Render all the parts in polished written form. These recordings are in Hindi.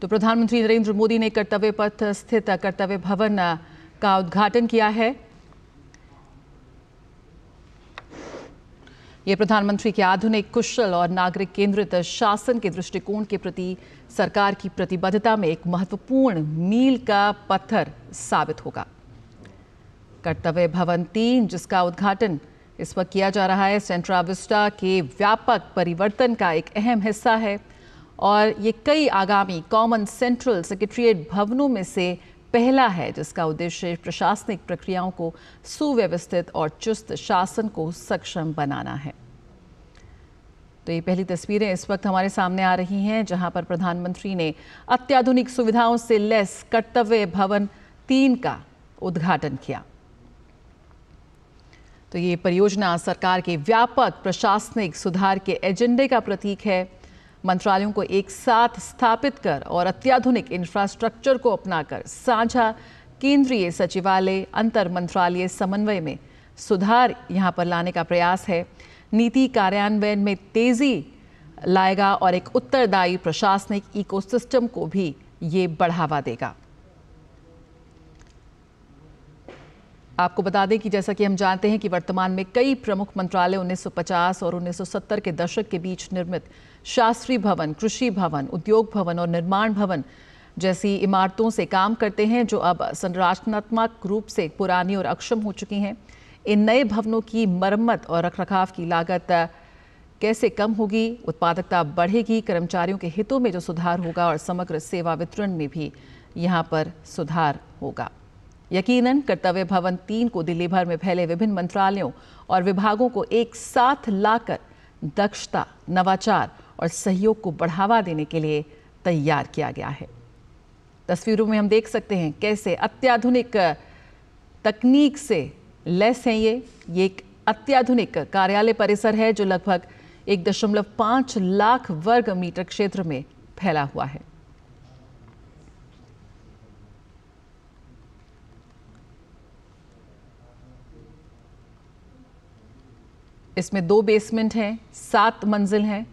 तो प्रधानमंत्री नरेंद्र मोदी ने कर्तव्य पथ स्थित कर्तव्य भवन का उद्घाटन किया है। ये प्रधानमंत्री के आधुनिक, कुशल और नागरिक केंद्रित शासन के दृष्टिकोण के प्रति सरकार की प्रतिबद्धता में एक महत्वपूर्ण मील का पत्थर साबित होगा। कर्तव्य भवन 3, जिसका उद्घाटन इस वक्त किया जा रहा है, सेंट्रा विस्टा के व्यापक परिवर्तन का एक अहम हिस्सा है और ये कई आगामी कॉमन सेंट्रल सेक्रेटेरिएट भवनों में से पहला है, जिसका उद्देश्य प्रशासनिक प्रक्रियाओं को सुव्यवस्थित और चुस्त शासन को सक्षम बनाना है। तो ये पहली तस्वीरें इस वक्त हमारे सामने आ रही हैं, जहां पर प्रधानमंत्री ने अत्याधुनिक सुविधाओं से लैस कर्तव्य भवन 3 का उद्घाटन किया। तो ये परियोजना सरकार के व्यापक प्रशासनिक सुधार के एजेंडे का प्रतीक है। मंत्रालयों को एक साथ स्थापित कर और अत्याधुनिक इंफ्रास्ट्रक्चर को अपनाकर साझा केंद्रीय सचिवालय अंतर मंत्रालय समन्वय में सुधार यहां पर लाने का प्रयास है। नीति कार्यान्वयन में तेजी लाएगा और एक उत्तरदायी प्रशासनिक इकोसिस्टम को भी ये बढ़ावा देगा। आपको बता दें कि जैसा कि हम जानते हैं कि वर्तमान में कई प्रमुख मंत्रालय 1950 और 1970 के दशक के बीच निर्मित शास्त्री भवन, कृषि भवन, उद्योग भवन और निर्माण भवन जैसी इमारतों से काम करते हैं, जो अब संरचनात्मक रूप से पुरानी और अक्षम हो चुकी हैं। इन नए भवनों की मरम्मत और रखरखाव की लागत कैसे कम होगी, उत्पादकता बढ़ेगी, कर्मचारियों के हितों में जो सुधार होगा और समग्र सेवा वितरण में भी यहाँ पर सुधार होगा। यकीनन कर्तव्य भवन 3 को दिल्ली भर में फैले विभिन्न मंत्रालयों और विभागों को एक साथ लाकर दक्षता, नवाचार और सहयोग को बढ़ावा देने के लिए तैयार किया गया है। तस्वीरों में हम देख सकते हैं कैसे अत्याधुनिक तकनीक से लैस है। ये एक अत्याधुनिक कार्यालय परिसर है जो लगभग 1.5 लाख वर्ग मीटर क्षेत्र में फैला हुआ है। इसमें 2 बेसमेंट हैं, 7 मंजिल हैं।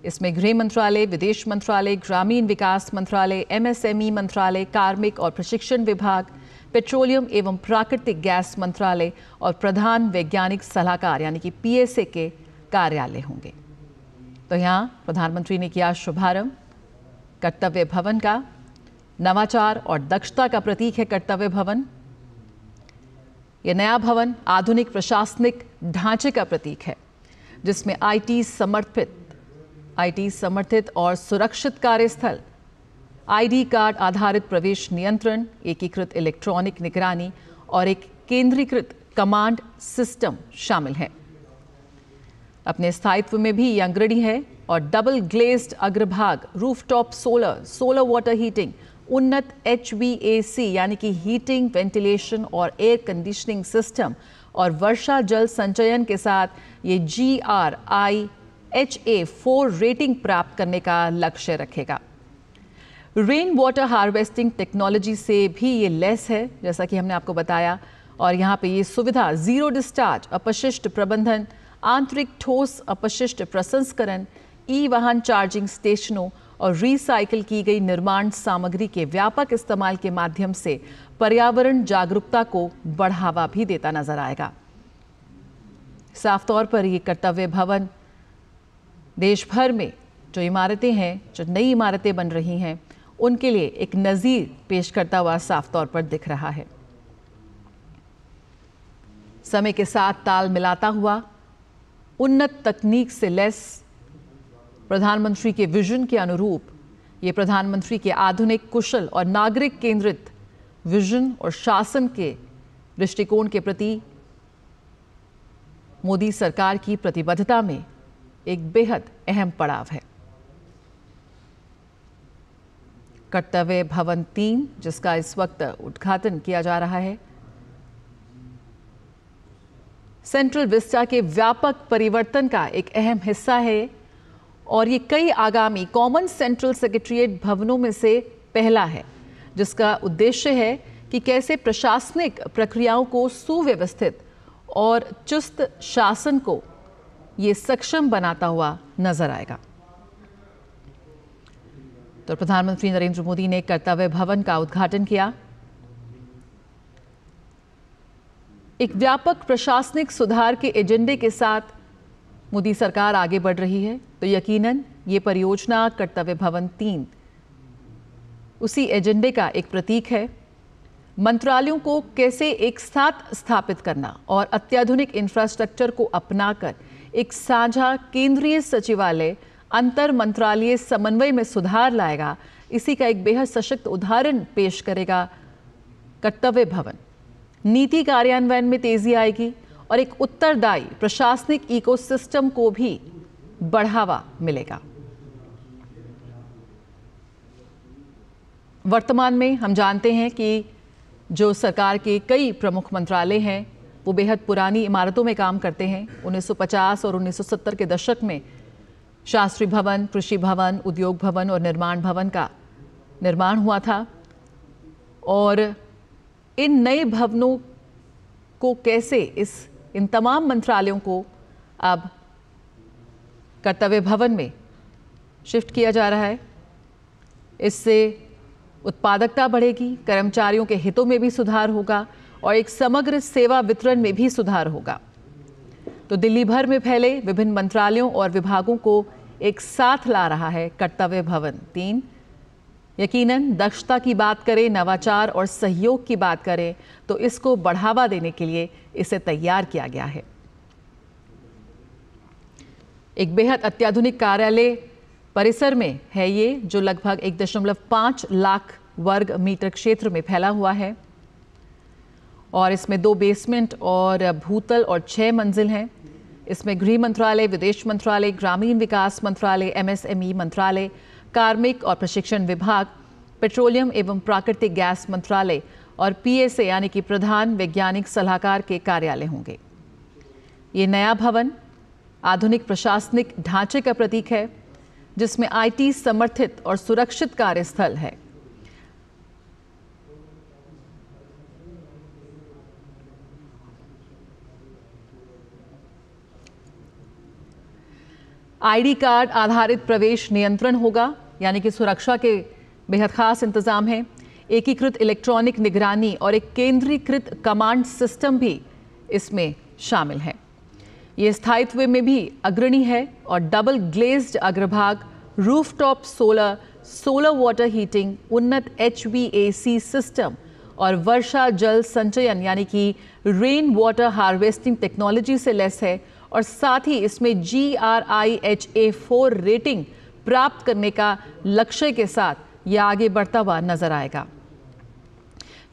इसमें गृह मंत्रालय, विदेश मंत्रालय, ग्रामीण विकास मंत्रालय, MSME मंत्रालय, कार्मिक और प्रशिक्षण विभाग, पेट्रोलियम एवं प्राकृतिक गैस मंत्रालय और प्रधान वैज्ञानिक सलाहकार यानी कि PSA के कार्यालय होंगे। तो यहाँ प्रधानमंत्री ने किया शुभारंभ कर्तव्य भवन का। नवाचार और दक्षता का प्रतीक है कर्तव्य भवन। यह नया भवन आधुनिक प्रशासनिक ढांचे का प्रतीक है, जिसमें IT समर्थित और सुरक्षित कार्यस्थल, ID कार्ड आधारित प्रवेश नियंत्रण, एकीकृत इलेक्ट्रॉनिक निगरानी और एक केंद्रीकृत कमांड सिस्टम शामिल है। अपने स्थायित्व में भी ये अग्रणी है और डबल ग्लेज्ड अग्रभाग, रूफटॉप सोलर वाटर हीटिंग, उन्नत HVAC यानी कि हीटिंग, वेंटिलेशन और एयर कंडीशनिंग सिस्टम और वर्षा जल संचयन के साथ ये GRIHA-4 रेटिंग प्राप्त करने का लक्ष्य रखेगा। रेन वाटर हार्वेस्टिंग टेक्नोलॉजी से भी ये लैस है, जैसा कि हमने आपको बताया। और यहाँ पे ये सुविधा जीरो डिस्चार्ज अपशिष्ट प्रबंधन, आंतरिक ठोस अपशिष्ट प्रसंस्करण, वाहन चार्जिंग स्टेशनों और रिसाइकिल की गई निर्माण सामग्री के व्यापक इस्तेमाल के माध्यम से पर्यावरण जागरूकता को बढ़ावा भी देता नजर आएगा। साफ तौर पर ये कर्तव्य भवन देश भर में जो इमारतें हैं, जो नई इमारतें बन रही हैं, उनके लिए एक नज़ीर पेश करता हुआ साफ तौर पर दिख रहा है। समय के साथ ताल मिलाता हुआ उन्नत तकनीक से लैस प्रधानमंत्री के विजन के अनुरूप ये प्रधानमंत्री के आधुनिक, कुशल और नागरिक केंद्रित विजन और शासन के दृष्टिकोण के प्रति मोदी सरकार की प्रतिबद्धता में एक बेहद अहम पड़ाव है। कर्तव्य भवन 3, जिसका इस वक्त उद्घाटन किया जा रहा है, सेंट्रल विस्टा के व्यापक परिवर्तन का एक अहम हिस्सा है और ये कई आगामी कॉमन सेंट्रल सेक्रेटेरिएट भवनों में से पहला है, जिसका उद्देश्य है कि कैसे प्रशासनिक प्रक्रियाओं को सुव्यवस्थित और चुस्त शासन को ये सक्षम बनाता हुआ नजर आएगा। तो प्रधानमंत्री नरेंद्र मोदी ने कर्तव्य भवन का उद्घाटन किया। एक व्यापक प्रशासनिक सुधार के एजेंडे के साथ मोदी सरकार आगे बढ़ रही है, तो यकीनन ये परियोजना कर्तव्य भवन 3 उसी एजेंडे का एक प्रतीक है। मंत्रालयों को कैसे एक साथ स्थापित करना और अत्याधुनिक इंफ्रास्ट्रक्चर को अपनाकर एक साझा केंद्रीय सचिवालय अंतर मंत्रालय समन्वय में सुधार लाएगा, इसी का एक बेहद सशक्त उदाहरण पेश करेगा कर्तव्य भवन। नीति कार्यान्वयन में तेजी आएगी और एक उत्तरदायी प्रशासनिक इकोसिस्टम को भी बढ़ावा मिलेगा। वर्तमान में हम जानते हैं कि जो सरकार के कई प्रमुख मंत्रालय हैं वो बेहद पुरानी इमारतों में काम करते हैं। 1950 और 1970 के दशक में शास्त्री भवन, कृषि भवन, उद्योग भवन और निर्माण भवन का निर्माण हुआ था और इन नए भवनों को कैसे इन तमाम मंत्रालयों को अब कर्तव्य भवन में शिफ्ट किया जा रहा है। इससे उत्पादकता बढ़ेगी, कर्मचारियों के हितों में भी सुधार होगा और एक समग्र सेवा वितरण में भी सुधार होगा। तो दिल्ली भर में फैले विभिन्न मंत्रालयों और विभागों को एक साथ ला रहा है कर्तव्य भवन 3। यकीनन दक्षता की बात करें, नवाचार और सहयोग की बात करें तो इसको बढ़ावा देने के लिए इसे तैयार किया गया है। एक बेहद अत्याधुनिक कार्यालय परिसर में है ये, जो लगभग 1.5 लाख वर्ग मीटर क्षेत्र में फैला हुआ है और इसमें 2 बेसमेंट और भूतल और 6 मंजिल हैं। इसमें गृह मंत्रालय, विदेश मंत्रालय, ग्रामीण विकास मंत्रालय, MSME मंत्रालय, कार्मिक और प्रशिक्षण विभाग, पेट्रोलियम एवं प्राकृतिक गैस मंत्रालय और PSA यानी कि प्रधान वैज्ञानिक सलाहकार के कार्यालय होंगे। ये नया भवन आधुनिक प्रशासनिक ढांचे का प्रतीक है जिसमें IT समर्थित और सुरक्षित कार्यस्थल है। ID कार्ड आधारित प्रवेश नियंत्रण होगा, यानी कि सुरक्षा के बेहद खास इंतजाम है। एकीकृत इलेक्ट्रॉनिक निगरानी और एक केंद्रीकृत कमांड सिस्टम भी इसमें शामिल है। ये स्थायित्व में भी अग्रणी है और डबल ग्लेज्ड अग्रभाग, रूफटॉप सोलर वाटर हीटिंग, उन्नत HVAC सिस्टम और वर्षा जल संचयन यानी कि रेन वाटर हार्वेस्टिंग टेक्नोलॉजी से लैस है और साथ ही इसमें GRIHA4 रेटिंग प्राप्त करने का लक्ष्य के साथ यह आगे बढ़ता हुआ नजर आएगा।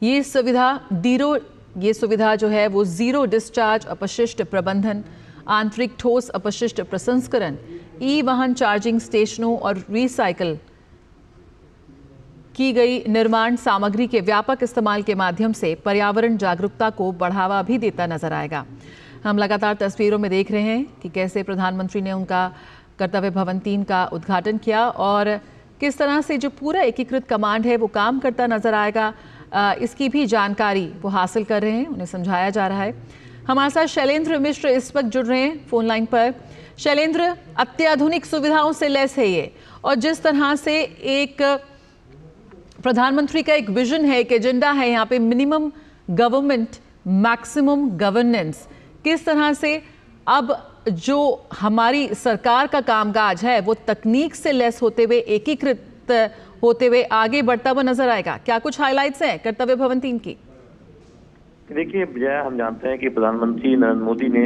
ये सुविधा जो है वो जीरो डिस्चार्ज अपशिष्ट प्रबंधन, आंतरिक ठोस अपशिष्ट प्रसंस्करण, वाहन चार्जिंग स्टेशनों और रिसाइकल की गई निर्माण सामग्री के व्यापक इस्तेमाल के माध्यम से पर्यावरण जागरूकता को बढ़ावा भी देता नजर आएगा। हम लगातार तस्वीरों में देख रहे हैं कि कैसे प्रधानमंत्री ने उनका कर्तव्य भवन 3 का उद्घाटन किया और किस तरह से जो पूरा एकीकृत कमांड है वो काम करता नजर आएगा, इसकी भी जानकारी वो हासिल कर रहे हैं, उन्हें समझाया जा रहा है। हमारे साथ शैलेंद्र मिश्र इस वक्त जुड़ रहे हैं फोन लाइन पर। शैलेंद्र, अत्याधुनिक सुविधाओं से लैस है ये और जिस तरह से एक प्रधानमंत्री का एक विजन है, एक एजेंडा है यहाँ पे, मिनिमम गवर्नमेंट मैक्सिमम गवर्नेंस, किस तरह से अब जो हमारी सरकार का कामकाज है वो तकनीक से लैस होते हुए, एकीकृत होते हुए आगे बढ़ता हुआ नजर आएगा। क्या कुछ हाइलाइट्स हैं कर्तव्य भवन 3 की? देखिए विजय, हम जानते हैं कि प्रधानमंत्री नरेंद्र मोदी ने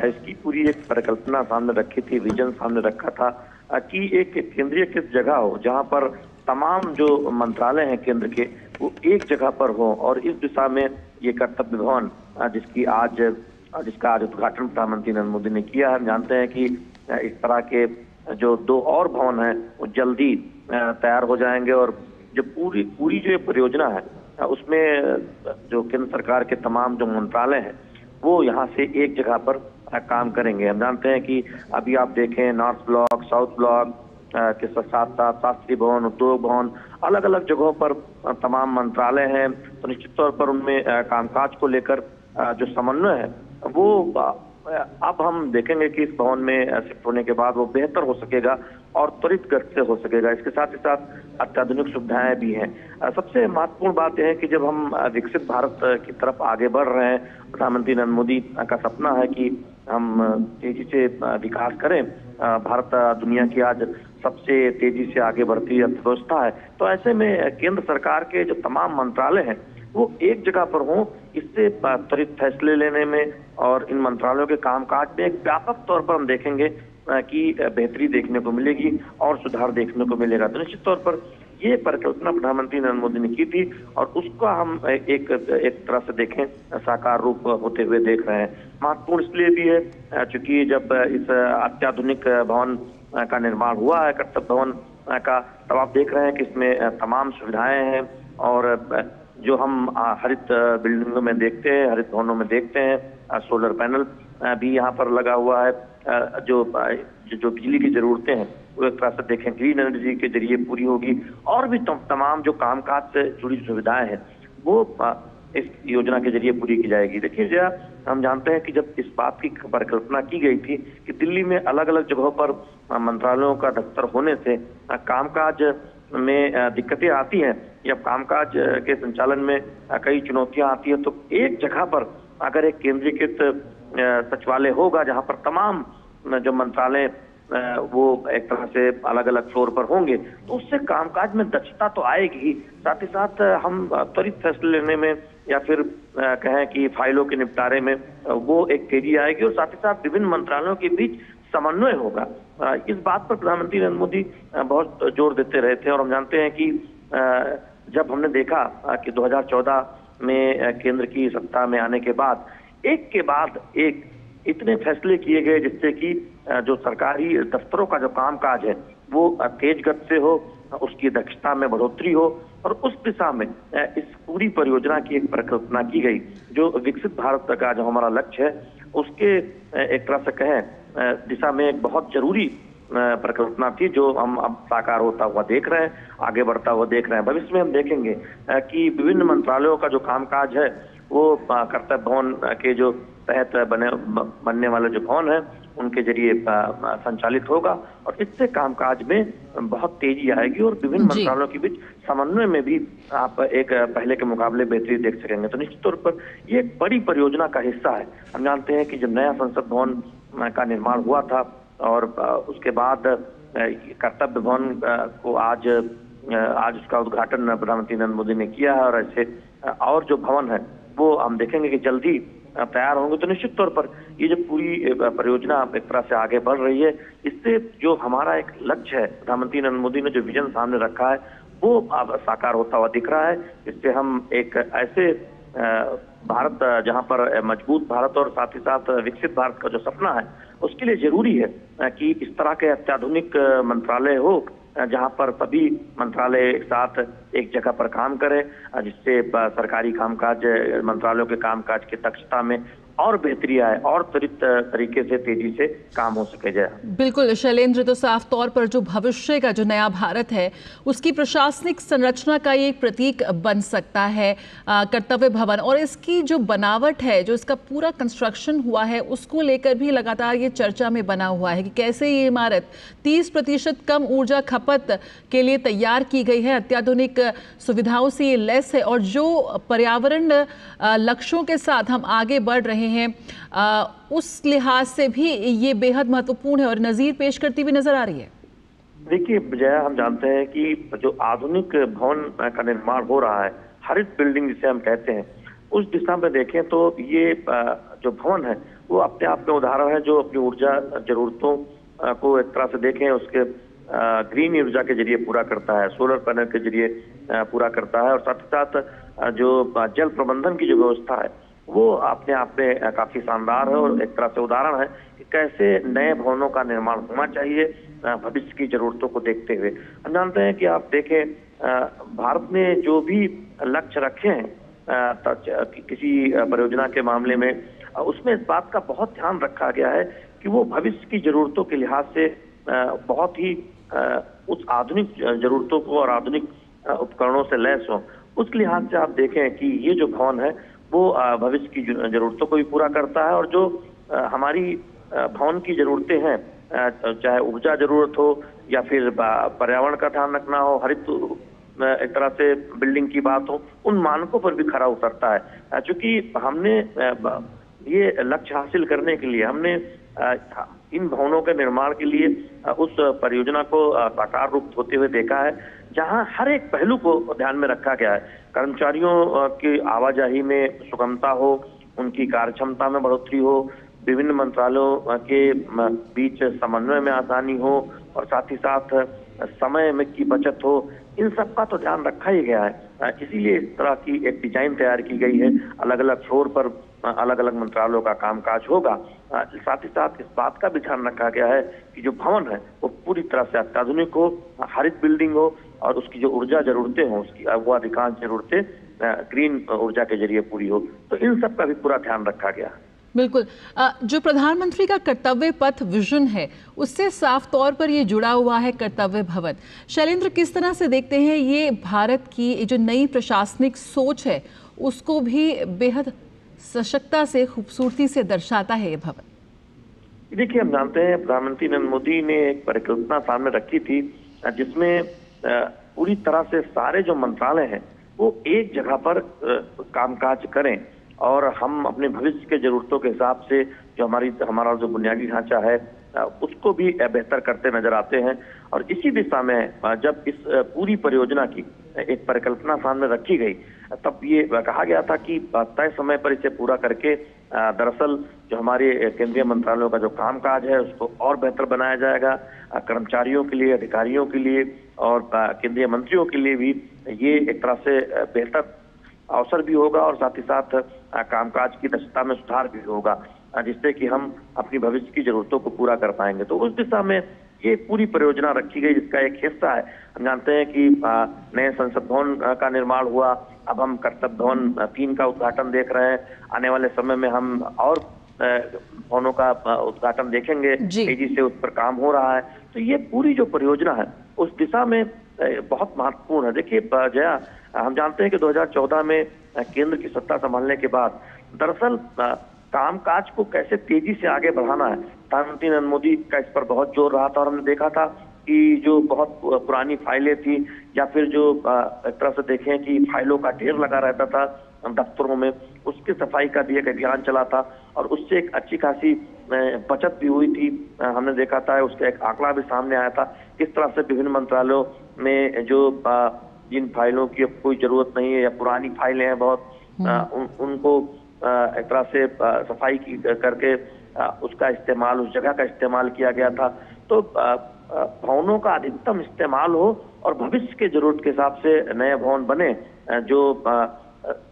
इसकी पूरी एक परिकल्पना सामने रखी थी, विजन सामने रखा था कि एक केंद्रीयकृत जगह हो जहां पर तमाम जो मंत्रालय हैं केंद्र के वो एक जगह पर हो और इस दिशा में ये कर्तव्य भवन जिसका आज उद्घाटन प्रधानमंत्री नरेंद्र मोदी ने किया है। हम जानते हैं कि इस तरह के जो 2 और भवन हैं वो जल्दी तैयार हो जाएंगे और जो पूरी जो परियोजना है उसमें जो केंद्र सरकार के तमाम जो मंत्रालय हैं वो यहाँ से एक जगह पर काम करेंगे। हम जानते हैं कि अभी आप देखें नॉर्थ ब्लॉक, साउथ ब्लॉक के साथ साथ शास्त्री भवन, उद्योग भवन, अलग अलग जगहों पर तमाम मंत्रालय हैं, तो निश्चित तौर पर उनमें कामकाज को लेकर जो समन्वय है वो अब हम देखेंगे कि इस भवन में शिफ्ट होने के बाद वो बेहतर हो सकेगा और त्वरित गति से हो सकेगा। इसके साथ ही साथ अत्याधुनिक सुविधाएं भी हैं। सबसे महत्वपूर्ण बात यह है कि जब हम विकसित भारत की तरफ आगे बढ़ रहे हैं, प्रधानमंत्री नरेंद्र मोदी का सपना है कि हम तेजी से विकास करें। भारत दुनिया की आज सबसे तेजी से आगे बढ़ती अर्थव्यवस्था है, तो ऐसे में केंद्र सरकार के जो तमाम मंत्रालय हैं वो एक जगह पर हों, इससे त्वरित फैसले लेने में और इन मंत्रालयों के कामकाज में एक व्यापक तौर पर हम देखेंगे कि बेहतरी देखने को मिलेगी और सुधार देखने को मिलेगा। तो निश्चित तौर पर ये परिकल्पना प्रधानमंत्री नरेंद्र मोदी ने की थी और उसका हम एक तरह से देखें साकार रूप होते हुए देख रहे हैं। महत्वपूर्ण इसलिए भी है चूंकि जब इस अत्याधुनिक भवन का निर्माण हुआ है, कर्तव्य भवन का, तब आप देख रहे हैं कि इसमें तमाम सुविधाएं हैं और जो हम हरित बिल्डिंगों में देखते हैं, हरित भवनों में देखते हैं, सोलर पैनल भी यहाँ पर लगा हुआ है। जो बिजली की जरूरतें हैं वो एक तरह से देखें ग्रीन एनर्जी के जरिए पूरी होगी और भी तमाम जो कामकाज से जुड़ी सुविधाएं हैं वो इस योजना के जरिए पूरी की जाएगी। देखिए जया, हम जानते हैं कि जब इस बात की परिकल्पना की गई थी कि दिल्ली में अलग अलग जगहों पर मंत्रालयों का दफ्तर होने से कामकाज में दिक्कतें आती हैं या कामकाज के संचालन में कई चुनौतियां आती है, तो एक जगह पर अगर एक केंद्रीकृत सचिवालय होगा जहां पर तमाम जो मंत्रालय वो एक तरह से अलग अलग फ्लोर पर होंगे, तो उससे कामकाज में दक्षता तो आएगी ही, साथ ही साथ हम त्वरित फैसले लेने में या फिर कहें कि फाइलों के निपटारे में वो एक तेजी आएगी और साथ ही साथ विभिन्न मंत्रालयों के बीच समन्वय होगा। इस बात पर प्रधानमंत्री नरेंद्र मोदी बहुत जोर देते रहे थे और हम जानते हैं कि जब हमने देखा कि 2014 में केंद्र की सत्ता में आने के बाद एक इतने फैसले किए गए जिससे कि जो सरकारी दफ्तरों का जो कामकाज है वो तेज गति से हो, उसकी दक्षता में बढ़ोतरी हो और उस दिशा में इस पूरी परियोजना की एक परिकल्पना की गई जो विकसित भारत का जो हमारा लक्ष्य है उसके एक तरह से कहें दिशा में एक बहुत जरूरी परिकल्पना थी जो हम अब साकार होता हुआ देख रहे हैं, आगे बढ़ता हुआ देख रहे हैं। भविष्य में हम देखेंगे कि विभिन्न मंत्रालयों का जो कामकाज है वो कर्तव्य भवन के जो तहत बनने वाले जो भवन है उनके जरिए संचालित होगा और इससे कामकाज में बहुत तेजी आएगी और विभिन्न मंत्रालयों के बीच समन्वय में भी आप एक पहले के मुकाबले बेहतरी देख सकेंगे। तो निश्चित तौर पर ये एक बड़ी परियोजना का हिस्सा है। हम जानते हैं कि जब नया संसद भवन का निर्माण हुआ था और उसके बाद कर्तव्य भवन को आज उसका उद्घाटन प्रधानमंत्री नरेंद्र मोदी ने किया है और ऐसे और जो भवन है वो हम देखेंगे कि जल्दी तैयार होंगे। तो निश्चित तौर पर ये जो पूरी परियोजना एक तरह से आगे बढ़ रही है, इससे जो हमारा एक लक्ष्य है, प्रधानमंत्री नरेंद्र मोदी ने जो विजन सामने रखा है वो अब साकार होता हुआ दिख रहा है। इससे हम एक ऐसे भारत जहां पर मजबूत भारत और साथ ही साथ विकसित भारत का जो सपना है उसके लिए जरूरी है कि इस तरह के अत्याधुनिक मंत्रालय हो जहां पर सभी मंत्रालय एक साथ एक जगह पर काम करें, जिससे सरकारी कामकाज मंत्रालयों के कामकाज की दक्षता में और बेहतरी आए और त्वरित तरीके से तेजी से काम हो सके। जाए बिल्कुल शैलेंद्र, तो साफ तौर पर जो भविष्य का जो नया भारत है उसकी प्रशासनिक संरचना का ये एक प्रतीक बन सकता है कर्तव्य भवन, और इसकी जो बनावट है, जो इसका पूरा कंस्ट्रक्शन हुआ है उसको लेकर भी लगातार ये चर्चा में बना हुआ है कि कैसे ये इमारत 30% कम ऊर्जा खपत के लिए तैयार की गई है, अत्याधुनिक सुविधाओं से ये लैस है और जो पर्यावरण लक्ष्यों के साथ हम आगे बढ़ रहे हैं उस लिहाज से भी ये बेहद महत्वपूर्ण है और नजीर पेश करती हुई नजर आ रही है। देखिए जया, हम जानते हैं कि जो आधुनिक भवन का निर्माण हो रहा है, हरित बिल्डिंग जिसे हम कहते हैं, उस दिशा में देखें तो ये जो भवन है वो अपने आप में उदाहरण है जो अपनी ऊर्जा जरूरतों को एक तरह से देखें उसके ग्रीन ऊर्जा के जरिए पूरा करता है, सोलर पैनल के जरिए पूरा करता है और साथ ही साथ जो जल प्रबंधन की जो व्यवस्था है वो अपने आप में काफी शानदार है और एक तरह से उदाहरण है कि कैसे नए भवनों का निर्माण होना चाहिए भविष्य की जरूरतों को देखते हुए। हम जानते हैं कि आप देखें भारत ने जो भी लक्ष्य रखे हैं किसी परियोजना के मामले में, उसमें इस बात का बहुत ध्यान रखा गया है कि वो भविष्य की जरूरतों के लिहाज से बहुत ही उस आधुनिक जरूरतों को और आधुनिक उपकरणों से लैस हो। उस लिहाज से आप देखें कि ये जो भवन है वो भविष्य की जरूरतों को भी पूरा करता है और जो हमारी भवन की जरूरतें हैं, चाहे ऊर्जा जरूरत हो या फिर पर्यावरण का ध्यान रखना हो, हरित एक तरह से बिल्डिंग की बात हो, उन मानकों पर भी खरा उतरता है। चूंकि हमने ये लक्ष्य हासिल करने के लिए हमने इन भवनों के निर्माण के लिए उस परियोजना को साकार रूप होते हुए देखा है, जहां हर एक पहलू को ध्यान में रखा गया है। कर्मचारियों की आवाजाही में सुगमता हो, उनकी कार्यक्षमता में बढ़ोतरी हो, विभिन्न मंत्रालयों के बीच समन्वय में आसानी हो और साथ ही साथ समय में की बचत हो, इन सब का तो ध्यान रखा ही गया है। इसीलिए इस तरह की एक डिजाइन तैयार की गई है। अलग अलग फ्लोर पर अलग अलग मंत्रालयों का कामकाज होगा। साथ ही साथ इस बात का भी ध्यान रखा गया है कि जो भवन है वो पूरी तरह से अत्याधुनिक हो, हरित बिल्डिंग हो और उसकी जो ऊर्जा जरूरतें हो, उसकी वो अधिकांश जरूरतें ग्रीन ऊर्जा के जरिए पूरी हो। तो इन सब का भी पूरा ध्यान रखा गया है। बिल्कुल। जो प्रधानमंत्री का कर्तव्य पथ विजन है, उससे साफ तौर पर ये जुड़ा हुआ है कर्तव्य भवन। शैलेंद्र, किस तरह से देखते हैं ये भारत की जो नई प्रशासनिक सोच है उसको भी बेहद सशक्ता से, खूबसूरती से दर्शाता है ये भवन? देखिए, हम जानते हैं प्रधानमंत्री नरेंद्र मोदी ने एक परिकल्पना सामने रखी थी जिसमें पूरी तरह से सारे जो मंत्रालय हैं वो एक जगह पर कामकाज करें और हम अपने भविष्य के जरूरतों के हिसाब से जो हमारा जो बुनियादी ढांचा है उसको भी बेहतर करते नजर आते हैं। और इसी दिशा में जब इस पूरी परियोजना की एक परिकल्पना सामने रखी गई, तब ये कहा गया था कि तय समय पर इसे पूरा करके दरअसल जो हमारे केंद्रीय मंत्रालयों का जो कामकाज है उसको और बेहतर बनाया जाएगा। कर्मचारियों के लिए, अधिकारियों के लिए और केंद्रीय मंत्रियों के लिए भी ये एक तरह से बेहतर अवसर भी होगा और साथ ही साथ कामकाज की दक्षता में सुधार भी होगा, जिससे कि हम अपनी भविष्य की जरूरतों को पूरा कर पाएंगे। तो उस दिशा में ये पूरी परियोजना रखी गई, जिसका एक हिस्सा है। हम जानते हैं कि नए संसद भवन का निर्माण हुआ, अब हम कर्तव्य भवन 3 का उद्घाटन देख रहे हैं। आने वाले समय में हम और भवनों का उद्घाटन देखेंगे, तेजी से उस पर काम हो रहा है। तो ये पूरी जो परियोजना है उस दिशा में बहुत महत्वपूर्ण है। देखिए जया, हम जानते हैं कि 2014 में केंद्र की सत्ता संभालने के बाद दरअसल कामकाज को कैसे तेजी से आगे बढ़ाना है, प्रधानमंत्री नरेंद्र मोदी का इस पर बहुत जोर रहा था। और हमने देखा था कि जो बहुत पुरानी फाइलें थी या फिर जो एक तरह से देखें कि फाइलों का ढेर लगा रहता था दफ्तरों में, उसकी सफाई का भी एक अभियान चला था और उससे एक अच्छी खासी बचत भी हुई थी। हमने देखा था, उसका एक आंकड़ा भी सामने आया था किस तरह से विभिन्न मंत्रालयों में जो जिन फाइलों की अब कोई जरूरत नहीं है या पुरानी फाइलें हैं बहुत, उनको एक तरह से सफाई की करके उसका इस्तेमाल, उस जगह का इस्तेमाल किया गया था। तो भवनों का अधिकतम इस्तेमाल हो और भविष्य के जरूरत के हिसाब से नए भवन बने जो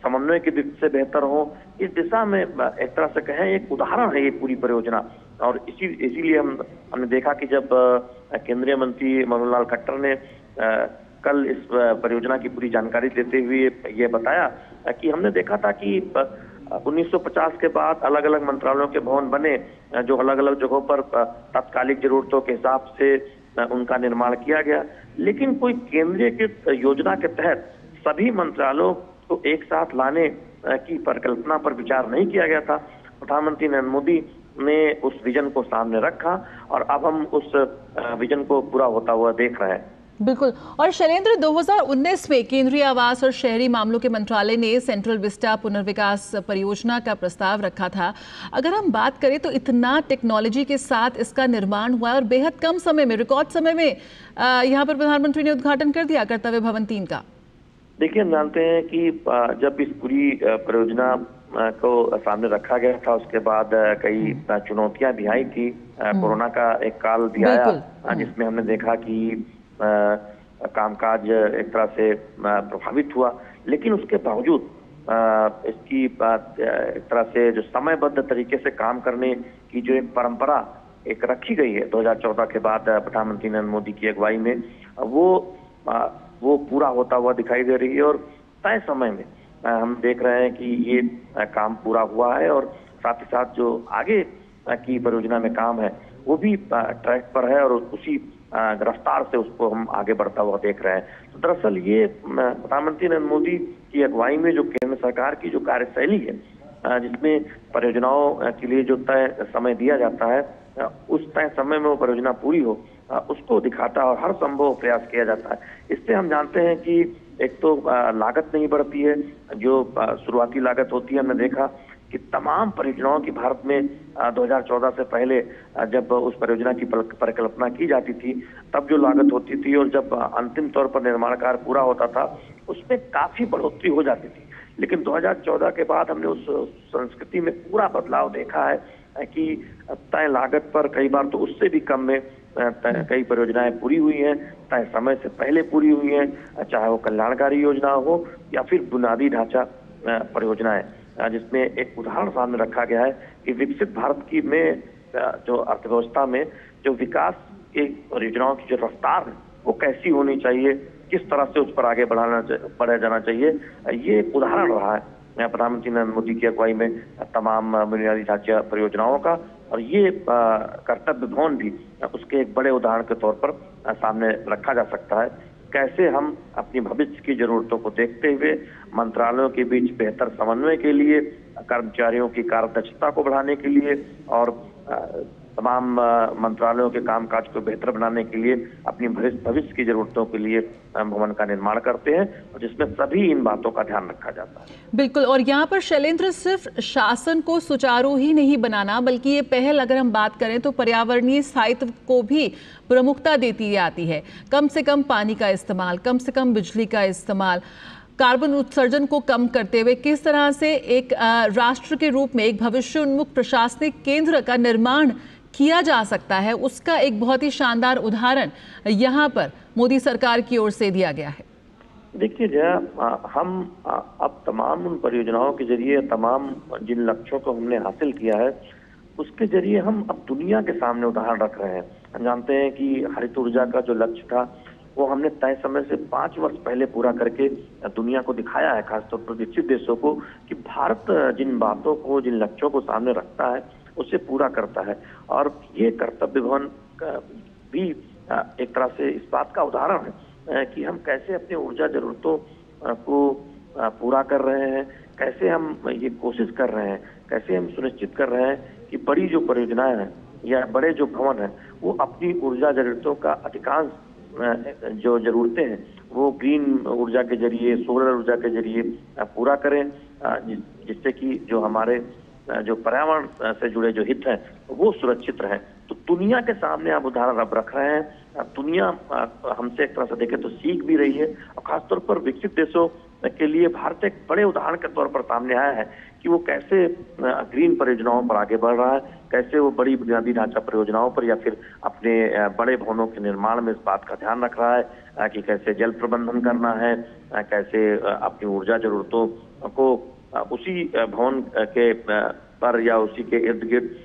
समन्वय की दृष्टि से बेहतर हो, इस दिशा में एक तरह से कहें एक उदाहरण है ये पूरी परियोजना। और इसीलिए हमने देखा कि जब केंद्रीय मंत्री मनोहर लाल खट्टर ने कल इस परियोजना की पूरी जानकारी देते हुए ये बताया कि हमने देखा था कि 1950 के बाद अलग अलग मंत्रालयों के भवन बने जो अलग अलग जगहों पर तात्कालिक जरूरतों के हिसाब से उनका निर्माण किया गया, लेकिन कोई केंद्रीय योजना के तहत सभी मंत्रालयों को एक साथ लाने की परिकल्पना पर विचार नहीं किया गया था। प्रधानमंत्री नरेंद्र मोदी ने उस विजन को सामने रखा और अब हम उस विजन को पूरा होता हुआ देख रहे हैं। बिल्कुल। और शैलेंद्र, 2019 में केंद्रीय आवास और शहरी मामलों के मंत्रालय ने सेंट्रल विस्टा पुनर्विकास परियोजना का प्रस्ताव रखा था। अगर हम बात करें तो इतना टेक्नोलॉजी के साथ इसका निर्माण हुआ और बेहद कम समय में, रिकॉर्ड समय में यहाँ पर प्रधानमंत्री ने उद्घाटन कर दिया कर्तव्य भवन 3 का। देखिए, हम जानते हैं कि जब इस पूरी परियोजना को सामने रखा गया था उसके बाद कई चुनौतियां भी आई थी। कोरोना का एक काल भी आया जिसमें हमने देखा कि कामकाज एक तरह से प्रभावित हुआ, लेकिन उसके बावजूद इसकी एक तरह से जो समयबद्ध तरीके से काम करने की जो एक परंपरा एक रखी गई है 2014 के बाद प्रधानमंत्री नरेंद्र मोदी की अगुवाई में, वो पूरा होता हुआ दिखाई दे रही है। और तय समय में हम देख रहे हैं कि ये काम पूरा हुआ है और साथ ही साथ जो आगे की परियोजना में काम है वो भी ट्रैक पर है और उसी रफ्तार से उसको हम आगे बढ़ता हुआ देख रहे हैं। तो दरअसल ये प्रधानमंत्री नरेंद्र मोदी की अगुवाई में जो केंद्र सरकार की जो कार्यशैली है जिसमें परियोजनाओं के लिए जो तय समय दिया जाता है उस तय समय में वो परियोजना पूरी हो, उसको दिखाता है और हर संभव प्रयास किया जाता है। इससे हम जानते हैं कि एक तो लागत नहीं बढ़ती है, जो शुरुआती लागत होती है, हमने देखा कि तमाम परियोजनाओं की भारत में 2014 से पहले जब उस परियोजना की परिकल्पना की जाती थी तब जो लागत होती थी और जब अंतिम तौर पर निर्माण कार्य पूरा होता था उसमें काफी बढ़ोतरी हो जाती थी। लेकिन 2014 के बाद हमने उस संस्कृति में पूरा बदलाव देखा है कि तय लागत पर कई बार तो उससे भी कम में कई परियोजनाएं पूरी हुई हैं, तय समय से पहले पूरी हुई हैं, चाहे वो कल्याणकारी योजना हो या फिर बुनियादी ढांचा परियोजनाएं, जिसमें एक उदाहरण सामने रखा गया है कि विकसित भारत की में जो अर्थव्यवस्था में जो विकास की परियोजनाओं की जो रफ्तार है वो कैसी होनी चाहिए, किस तरह से उस पर आगे बढ़ाया जाना चाहिए, ये एक उदाहरण रहा है प्रधानमंत्री नरेंद्र मोदी की अगुवाई में तमाम बुनियादी ढांचा परियोजनाओं का। और ये कर्तव्य भवन भी उसके एक बड़े उदाहरण के तौर पर सामने रखा जा सकता है। कैसे हम अपनी भविष्य की जरूरतों को देखते हुए मंत्रालयों के बीच बेहतर समन्वय के लिए, कर्मचारियों की कार्यदक्षता को बढ़ाने के लिए और तमाम मंत्रालयों के कामकाज को बेहतर बनाने के लिए अपनी भविष्य की जरूरतों के लिए भवन का निर्माण करते हैं और जिसमें सभी इन बातों का ध्यान रखा जाता है। बिल्कुल। और यहाँ पर शैलेंद्र, सिर्फ शासन को सुचारू ही नहीं बनाना बल्कि ये पहल अगर हम बात करें तो पर्यावरणीय स्थायित्व को भी प्रमुखता देती आती है। कम से कम पानी का इस्तेमाल, कम से कम बिजली का इस्तेमाल, कार्बन उत्सर्जन को कम करते हुए किस तरह से एक राष्ट्र के रूप में एक भविष्य उन्मुख प्रशासनिक केंद्र का निर्माण किया जा सकता है, उसका एक बहुत ही शानदार उदाहरण यहाँ पर मोदी सरकार की ओर से दिया गया है। देखिए जया, हम अब तमाम उन परियोजनाओं के जरिए तमाम जिन लक्ष्यों को हमने हासिल किया है उसके जरिए हम अब दुनिया के सामने उदाहरण रख रहे हैं। हम जानते हैं कि हरित ऊर्जा का जो लक्ष्य था वो हमने तय समय से 5 वर्ष पहले पूरा करके दुनिया को दिखाया है, खासतौर पर विकसित देशों को, कि भारत जिन बातों को, जिन लक्ष्यों को सामने रखता है उसे पूरा करता है। और ये कर्तव्य भवन भी एक तरह से इस बात का उदाहरण है कि हम कैसे अपनी ऊर्जा जरूरतों को पूरा कर रहे हैं, कैसे हम ये कोशिश कर रहे हैं, कैसे हम सुनिश्चित कर रहे हैं कि बड़ी जो परियोजनाएं हैं या बड़े जो भवन हैं वो अपनी ऊर्जा जरूरतों का अधिकांश जो जरूरतें हैं वो ग्रीन ऊर्जा के जरिए, सोलर ऊर्जा के जरिए पूरा करें, जिससे कि जो हमारे जो पर्यावरण से जुड़े जो हित हैं वो सुरक्षित रहें। तो दुनिया के सामने आप उदाहरण अब रख रहे हैं। दुनिया हमसे एक तरह से देखें तो सीख भी रही है और खासतौर पर विकसित देशों के लिए भारत एक बड़े उदाहरण के तौर पर सामने आया है कि वो कैसे ग्रीन परियोजनाओं पर आगे बढ़ रहा है, कैसे वो बड़ी बुनियादी ढांचा परियोजनाओं पर या फिर अपने बड़े भवनों के निर्माण में इस बात का ध्यान रख रहा है कि कैसे जल प्रबंधन करना है, कैसे अपनी ऊर्जा जरूरतों को उसी भवन के पर या उसी के इर्द गिर्द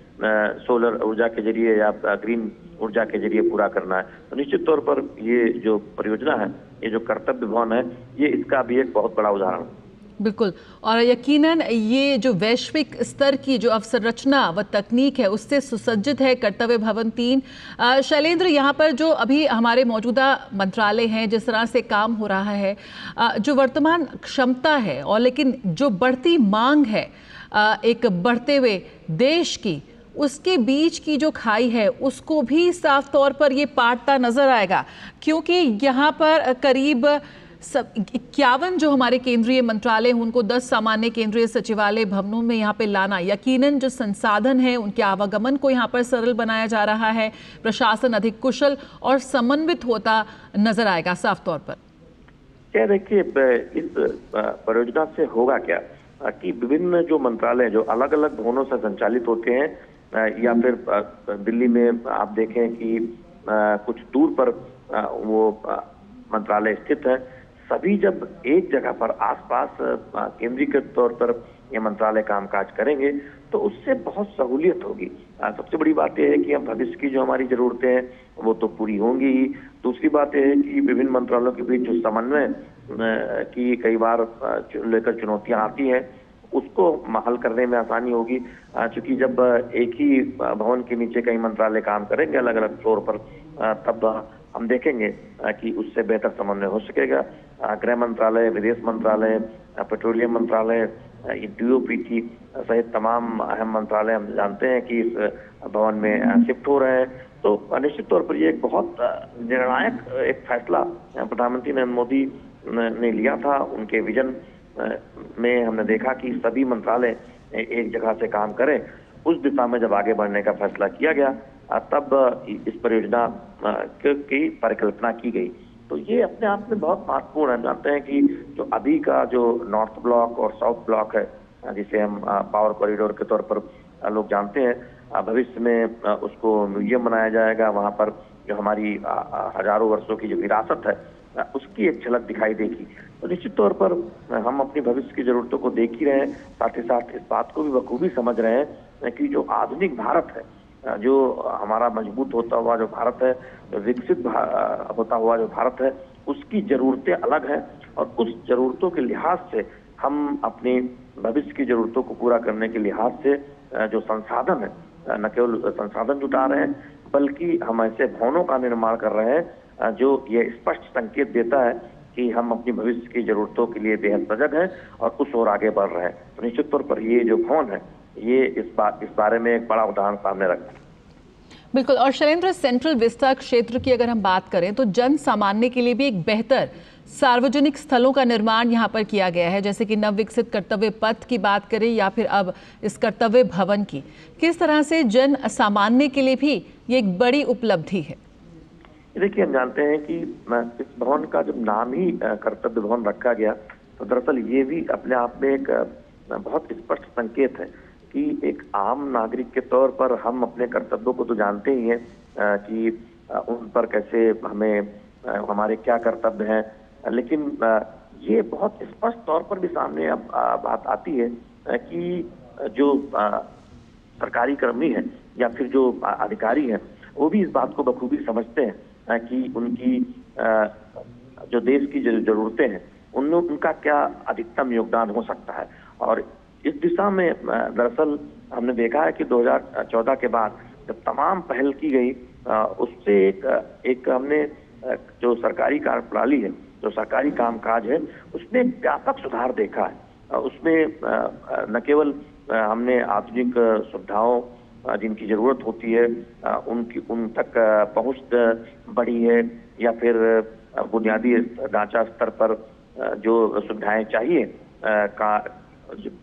सोलर ऊर्जा के जरिए या ग्रीन ऊर्जा के जरिए पूरा करना है। तो निश्चित तौर पर ये जो परियोजना है, ये जो कर्तव्य भवन है, ये इसका भी एक बहुत बड़ा उदाहरण है। बिल्कुल। और यकीनन ये जो वैश्विक स्तर की जो अवसंरचना व तकनीक है उससे सुसज्जित है कर्तव्य भवन 3। शैलेंद्र, यहाँ पर जो अभी हमारे मौजूदा मंत्रालय हैं, जिस तरह से काम हो रहा है, जो वर्तमान क्षमता है और लेकिन जो बढ़ती मांग है एक बढ़ते हुए देश की, उसके बीच की जो खाई है उसको भी साफ तौर पर ये पाटता नजर आएगा, क्योंकि यहाँ पर करीब 51 जो हमारे केंद्रीय मंत्रालय हैं उनको 10 सामान्य केंद्रीय सचिवालय भवनों में यहाँ पे लाना, यकीनन जो संसाधन है उनके आवागमन को यहाँ पर सरल बनाया जा रहा है, प्रशासन अधिक कुशल और समन्वित होता नजर आएगा साफ तौर पर। क्या देखिए, इस परियोजना से होगा क्या कि विभिन्न जो मंत्रालय जो अलग अलग भवनों से संचालित होते हैं या फिर दिल्ली में आप देखें कि कुछ दूर पर वो मंत्रालय स्थित है, सभी जब एक जगह पर आसपास केंद्रीकृत तौर पर ये मंत्रालय कामकाज करेंगे तो उससे बहुत सहूलियत होगी। सबसे बड़ी बात यह है कि हम भविष्य की जो हमारी जरूरतें हैं वो तो पूरी होंगी ही। दूसरी बात यह है कि विभिन्न मंत्रालयों के बीच जो समन्वय की कई बार लेकर चुनौतियां आती हैं उसको हल करने में आसानी होगी, क्योंकि जब एक ही भवन के नीचे कई मंत्रालय काम करेंगे अलग अलग फ्लोर पर, तब हम देखेंगे कि उससे बेहतर समन्वय हो सकेगा। गृह मंत्रालय, विदेश मंत्रालय, पेट्रोलियम मंत्रालय DOPT सहित तमाम अहम मंत्रालय हम जानते हैं कि इस भवन में शिफ्ट हो रहे हैं। तो निश्चित तौर पर ये एक बहुत निर्णायक एक फैसला प्रधानमंत्री नरेंद्र मोदी ने लिया था। उनके विजन में हमने देखा कि सभी मंत्रालय एक जगह से काम करें। उस दिशा में जब आगे बढ़ने का फैसला किया गया तब इस परियोजना की परिकल्पना की गई। तो ये अपने आप में बहुत महत्वपूर्ण है। जानते हैं कि जो अभी का जो नॉर्थ ब्लॉक और साउथ ब्लॉक है, जिसे हम पावर कॉरिडोर के तौर पर लोग जानते हैं, भविष्य में उसको म्यूजियम बनाया जाएगा। वहां पर जो हमारी हजारों वर्षों की जो विरासत है उसकी एक झलक दिखाई देगी। तो निश्चित तौर पर हम अपनी भविष्य की जरूरतों को देख ही रहे हैं, साथ ही साथ इस बात को भी बखूबी समझ रहे हैं कि जो आधुनिक भारत है, जो हमारा मजबूत होता हुआ जो भारत है, जो विकसित होता हुआ जो भारत है, उसकी जरूरतें अलग हैं। और उस जरूरतों के लिहाज से हम अपने भविष्य की जरूरतों को पूरा करने के लिहाज से जो संसाधन है, न केवल संसाधन जुटा रहे हैं बल्कि हम ऐसे भवनों का निर्माण कर रहे हैं जो ये स्पष्ट संकेत देता है कि हम अपनी भविष्य की जरूरतों के लिए बेहद सजग हैं और उस ओर आगे बढ़ रहे हैं। तो निश्चित तौर पर ये जो भवन है ये इस बारे में एक बड़ा उदाहरण सामने रखता है। बिल्कुल। और शैलेंद्र, सेंट्रल विस्टा क्षेत्र की अगर हम बात करें तो जन सामान्य के लिए भी एक बेहतर सार्वजनिक स्थलों का निर्माण यहाँ पर किया गया है, जैसे कि नव विकसित कर्तव्य पथ की बात करें या फिर अब इस कर्तव्य भवन की। किस तरह से जन सामान्य के लिए भी ये एक बड़ी उपलब्धि है? देखिए, हम जानते हैं कि इस भवन का जब नाम ही कर्तव्य भवन रखा गया तो दरअसल ये भी अपने आप में एक बहुत स्पष्ट संकेत है कि एक आम नागरिक के तौर पर हम अपने कर्तव्यों को तो जानते ही हैं कि उन पर कैसे हमें हमारे क्या कर्तव्य हैं, लेकिन ये बहुत स्पष्ट तौर पर भी सामने अब बात आती है कि जो सरकारी कर्मी हैं या फिर जो अधिकारी हैं वो भी इस बात को बखूबी समझते हैं कि उनकी जो देश की जरूरतें हैं उनमें उनका क्या अधिकतम योगदान हो सकता है। और इस दिशा में दरअसल हमने देखा है कि 2014 के बाद जब तमाम पहल की गई उससे एक हमने जो सरकारी कार्यप्रणाली है, जो सरकारी कामकाज है, उसमें एक व्यापक सुधार देखा है। उसमें न केवल हमने आधुनिक सुविधाओं जिनकी जरूरत होती है उन तक पहुंच बढ़ी है या फिर बुनियादी ढांचा स्तर पर जो सुविधाएं चाहिए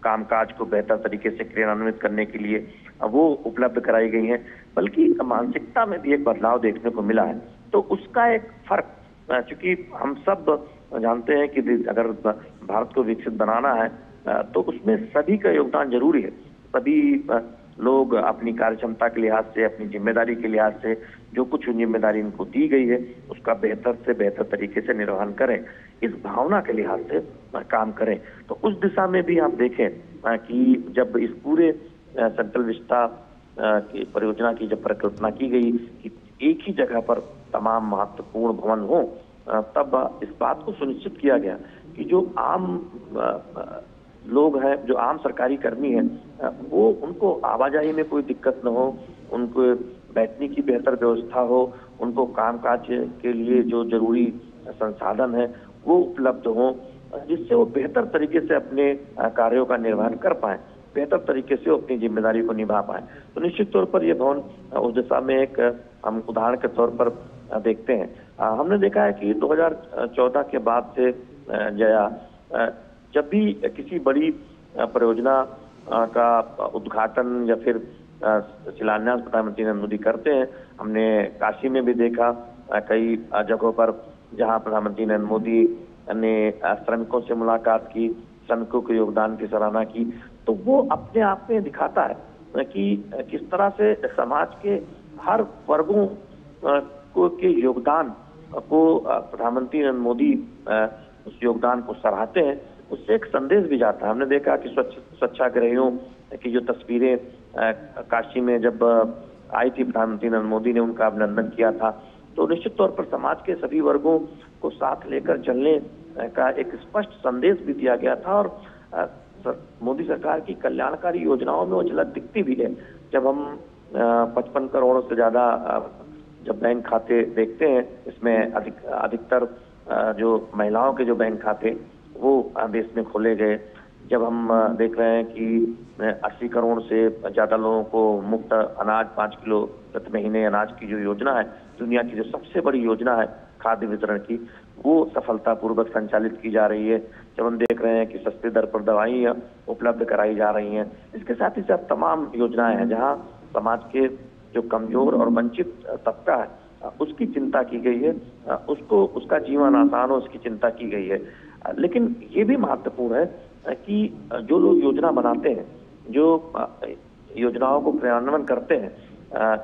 कामकाज को बेहतर तरीके से क्रियान्वित करने के लिए वो उपलब्ध कराई गई हैं, बल्कि मानसिकता में भी एक बदलाव देखने को मिला है। तो उसका एक फर्क, चूंकि हम सब जानते हैं कि अगर भारत को विकसित बनाना है तो उसमें सभी का योगदान जरूरी है। सभी लोग अपनी कार्य क्षमता के लिहाज से, अपनी जिम्मेदारी के लिहाज से जो कुछ जिम्मेदारी इनको दी गई है उसका बेहतर से बेहतर तरीके से निर्वहन करें, इस भावना के लिहाज से काम करें। तो उस दिशा में भी आप देखें कि जब इस पूरे सेंट्रल विस्टा की परियोजना की जब परिकल्पना की गई कि एक ही जगह पर तमाम महत्वपूर्ण भवन हो, तब इस बात को सुनिश्चित किया गया कि जो आम लोग हैं, जो आम सरकारी कर्मी हैं, वो उनको आवाजाही में कोई दिक्कत न हो, उनको बैठने की बेहतर व्यवस्था हो, उनको कामकाज के लिए जो जरूरी संसाधन है वो उपलब्ध हो, जिससे वो बेहतर तरीके से अपने कार्यों का निर्वहन कर पाए, बेहतर तरीके से अपनी जिम्मेदारी को निभा पाए। तो निश्चित तौर पर यह भवन उस दिशा में एक हम उदाहरण के तौर पर देखते हैं। हमने देखा है कि 2014 के बाद से जब भी किसी बड़ी परियोजना का उद्घाटन या फिर शिलान्यास प्रधानमंत्री नरेंद्र मोदी करते हैं, हमने काशी में भी देखा कई जगहों पर जहां प्रधानमंत्री नरेंद्र मोदी ने श्रमिकों से मुलाकात की, श्रमिकों के योगदान की सराहना की। तो वो अपने आप में दिखाता है कि किस तरह से समाज के हर वर्गों के योगदान को प्रधानमंत्री नरेंद्र मोदी उस योगदान को सराहते हैं। उससे एक संदेश भी जाता है। हमने देखा कि स्वच्छाग्रहियों की जो तस्वीरें काशी में जब आई थी, प्रधानमंत्री नरेंद्र मोदी ने उनका अभिनंदन किया था। तो निश्चित तौर पर समाज के सभी वर्गों को साथ लेकर चलने का एक स्पष्ट संदेश भी दिया गया था। और मोदी सरकार की कल्याणकारी योजनाओं में वो झलक दिखती भी है। जब हम 55 करोड़ से ज्यादा जब बैंक खाते देखते हैं, इसमें अधिकतर जो महिलाओं के जो बैंक खाते वो देश में खोले गए, जब हम देख रहे हैं कि 80 करोड़ से ज्यादा लोगों को मुफ्त अनाज 5 किलो प्रति महीने अनाज की जो योजना है, दुनिया की जो सबसे बड़ी योजना है खाद्य वितरण की, वो सफलतापूर्वक संचालित की जा रही है। जब हम देख रहे हैं कि सस्ते दर पर दवाइयाँ उपलब्ध कराई जा रही हैं, इसके साथ ही साथ तमाम योजनाएं हैं जहां समाज के जो कमजोर और वंचित तबका है उसकी चिंता की गई है, उसको उसका जीवन आसान हो उसकी चिंता की गई है। लेकिन ये भी महत्वपूर्ण है कि जो लोग योजना बनाते हैं, जो योजनाओं को क्रियान्वयन करते हैं,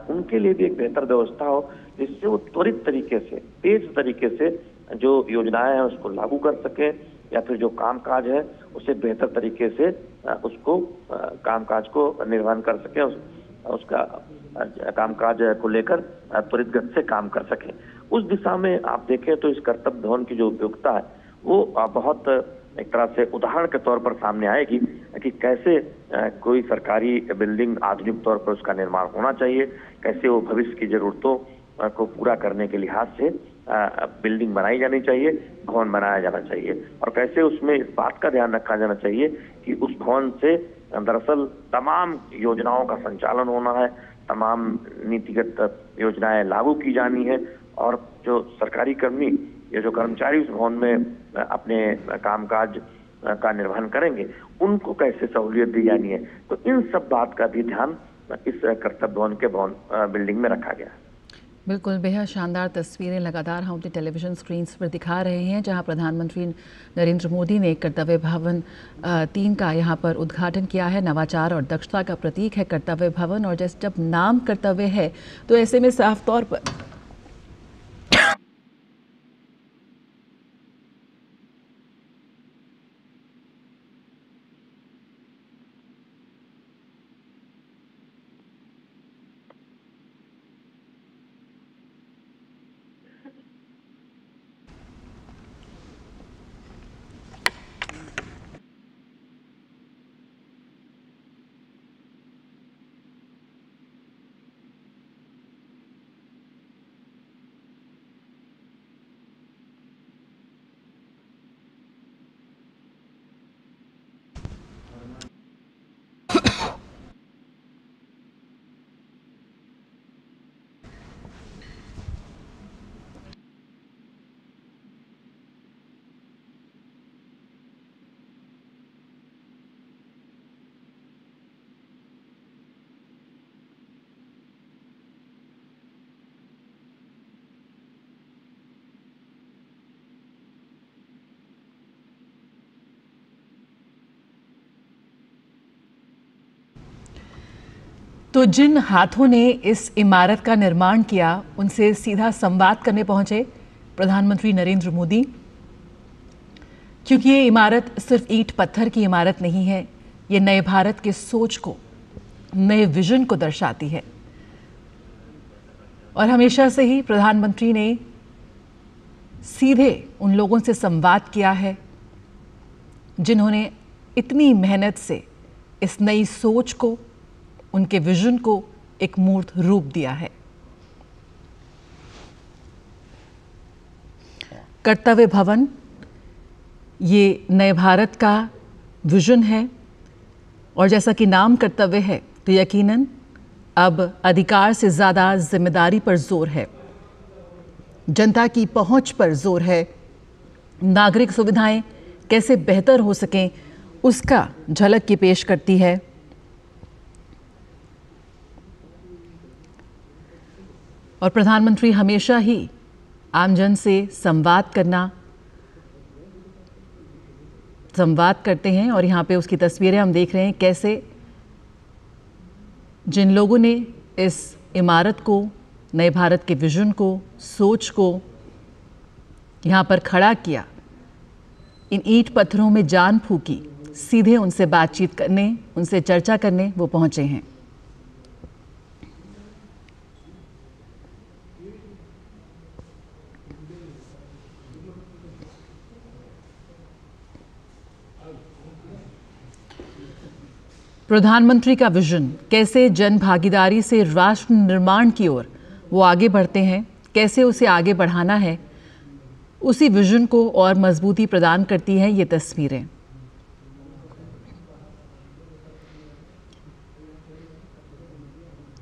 उनके लिए भी एक बेहतर व्यवस्था हो जिससे वो त्वरित तरीके से, तेज तरीके से जो योजनाएं हैं उसको लागू कर सके, या फिर जो कामकाज है उसे बेहतर तरीके से उसको कामकाज को निर्वहन कर सके, उसका कामकाज को लेकर त्वरित गति से काम कर सके। उस दिशा में आप देखें तो इस कर्तव्य भवन की जो उपयोगिता है वो बहुत एक तरह से उदाहरण के तौर पर सामने आएगी कि कैसे कोई सरकारी बिल्डिंग आधुनिक तौर पर उसका निर्माण होना चाहिए, कैसे वो भविष्य की जरूरतों को पूरा करने के लिहाज से बिल्डिंग बनाई जानी चाहिए, भवन बनाया जाना चाहिए, और कैसे उसमें इस बात का ध्यान रखा जाना चाहिए कि उस भवन से दरअसल तमाम योजनाओं का संचालन होना है, तमाम नीतिगत योजनाएं लागू की जानी है, और जो सरकारी कर्मी या जो कर्मचारी उस भवन में अपने कामकाज का निर्वहन करेंगे उनको कैसे सहूलियत दी जानी है। तो इन सब बात का भी ध्यान इस कर्तव्य भवन के बिल्डिंग में रखा गया है। बिल्कुल, बेहद शानदार तस्वीरें लगातार हम अपने टेलीविज़न स्क्रीन्स पर दिखा रहे हैं, जहां प्रधानमंत्री नरेंद्र मोदी ने कर्तव्य भवन 3 का यहां पर उद्घाटन किया है। नवाचार और दक्षता का प्रतीक है कर्तव्य भवन, और जैसे जब नाम कर्तव्य है तो ऐसे में साफ तौर पर तो जिन हाथों ने इस इमारत का निर्माण किया उनसे सीधा संवाद करने पहुंचे प्रधानमंत्री नरेंद्र मोदी, क्योंकि ये इमारत सिर्फ ईंट पत्थर की इमारत नहीं है, ये नए भारत के सोच को, नए विजन को दर्शाती है। और हमेशा से ही प्रधानमंत्री ने सीधे उन लोगों से संवाद किया है जिन्होंने इतनी मेहनत से इस नई सोच को, उनके विजन को एक मूर्त रूप दिया है। कर्तव्य भवन ये नए भारत का विजन है, और जैसा कि नाम कर्तव्य है तो यकीनन अब अधिकार से ज़्यादा जिम्मेदारी पर जोर है, जनता की पहुंच पर जोर है, नागरिक सुविधाएं कैसे बेहतर हो सकें उसका झलक की पेश करती है। और प्रधानमंत्री हमेशा ही आमजन से संवाद करते हैं, और यहाँ पे उसकी तस्वीरें हम देख रहे हैं कैसे जिन लोगों ने इस इमारत को, नए भारत के विजन को, सोच को यहाँ पर खड़ा किया, इन ईंट पत्थरों में जान फूकी, सीधे उनसे बातचीत करने, उनसे चर्चा करने वो पहुँचे हैं। प्रधानमंत्री का विजन, कैसे जन भागीदारी से राष्ट्र निर्माण की ओर वो आगे बढ़ते हैं, कैसे उसे आगे बढ़ाना है, उसी विजन को और मजबूती प्रदान करती हैं ये तस्वीरें।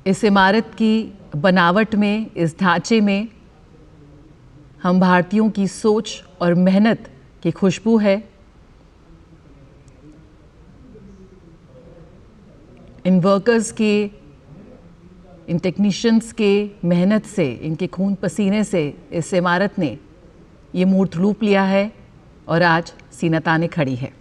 इस इमारत की बनावट में, इस ढांचे में हम भारतीयों की सोच और मेहनत की खुशबू है। इन वर्कर्स के, इन टेक्नीशियंस के मेहनत से, इनके खून पसीने से इस इमारत ने ये मूर्त रूप लिया है और आज सीना ताने खड़ी है।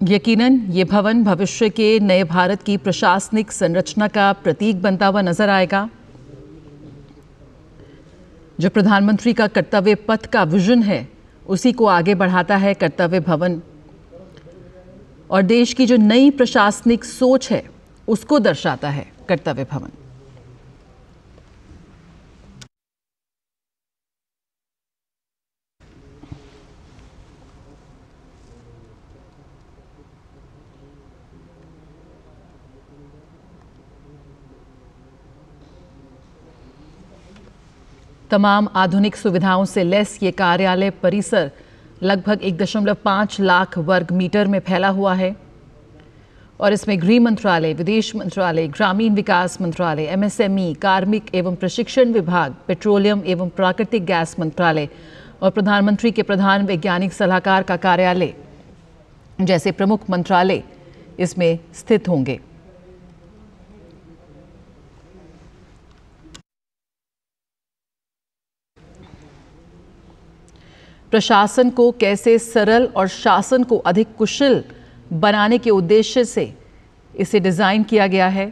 यकीनन ये भवन भविष्य के नए भारत की प्रशासनिक संरचना का प्रतीक बनता हुआ नजर आएगा। जो प्रधानमंत्री का कर्तव्य पथ का विजन है उसी को आगे बढ़ाता है कर्तव्य भवन, और देश की जो नई प्रशासनिक सोच है उसको दर्शाता है कर्तव्य भवन। तमाम आधुनिक सुविधाओं से लैस ये कार्यालय परिसर लगभग 1.5 लाख वर्ग मीटर में फैला हुआ है और इसमें गृह मंत्रालय, विदेश मंत्रालय, ग्रामीण विकास मंत्रालय, एमएसएमई, कार्मिक एवं प्रशिक्षण विभाग, पेट्रोलियम एवं प्राकृतिक गैस मंत्रालय और प्रधानमंत्री के प्रधान वैज्ञानिक सलाहकार का कार्यालय जैसे प्रमुख मंत्रालय इसमें स्थित होंगे। प्रशासन को कैसे सरल और शासन को अधिक कुशल बनाने के उद्देश्य से इसे डिजाइन किया गया है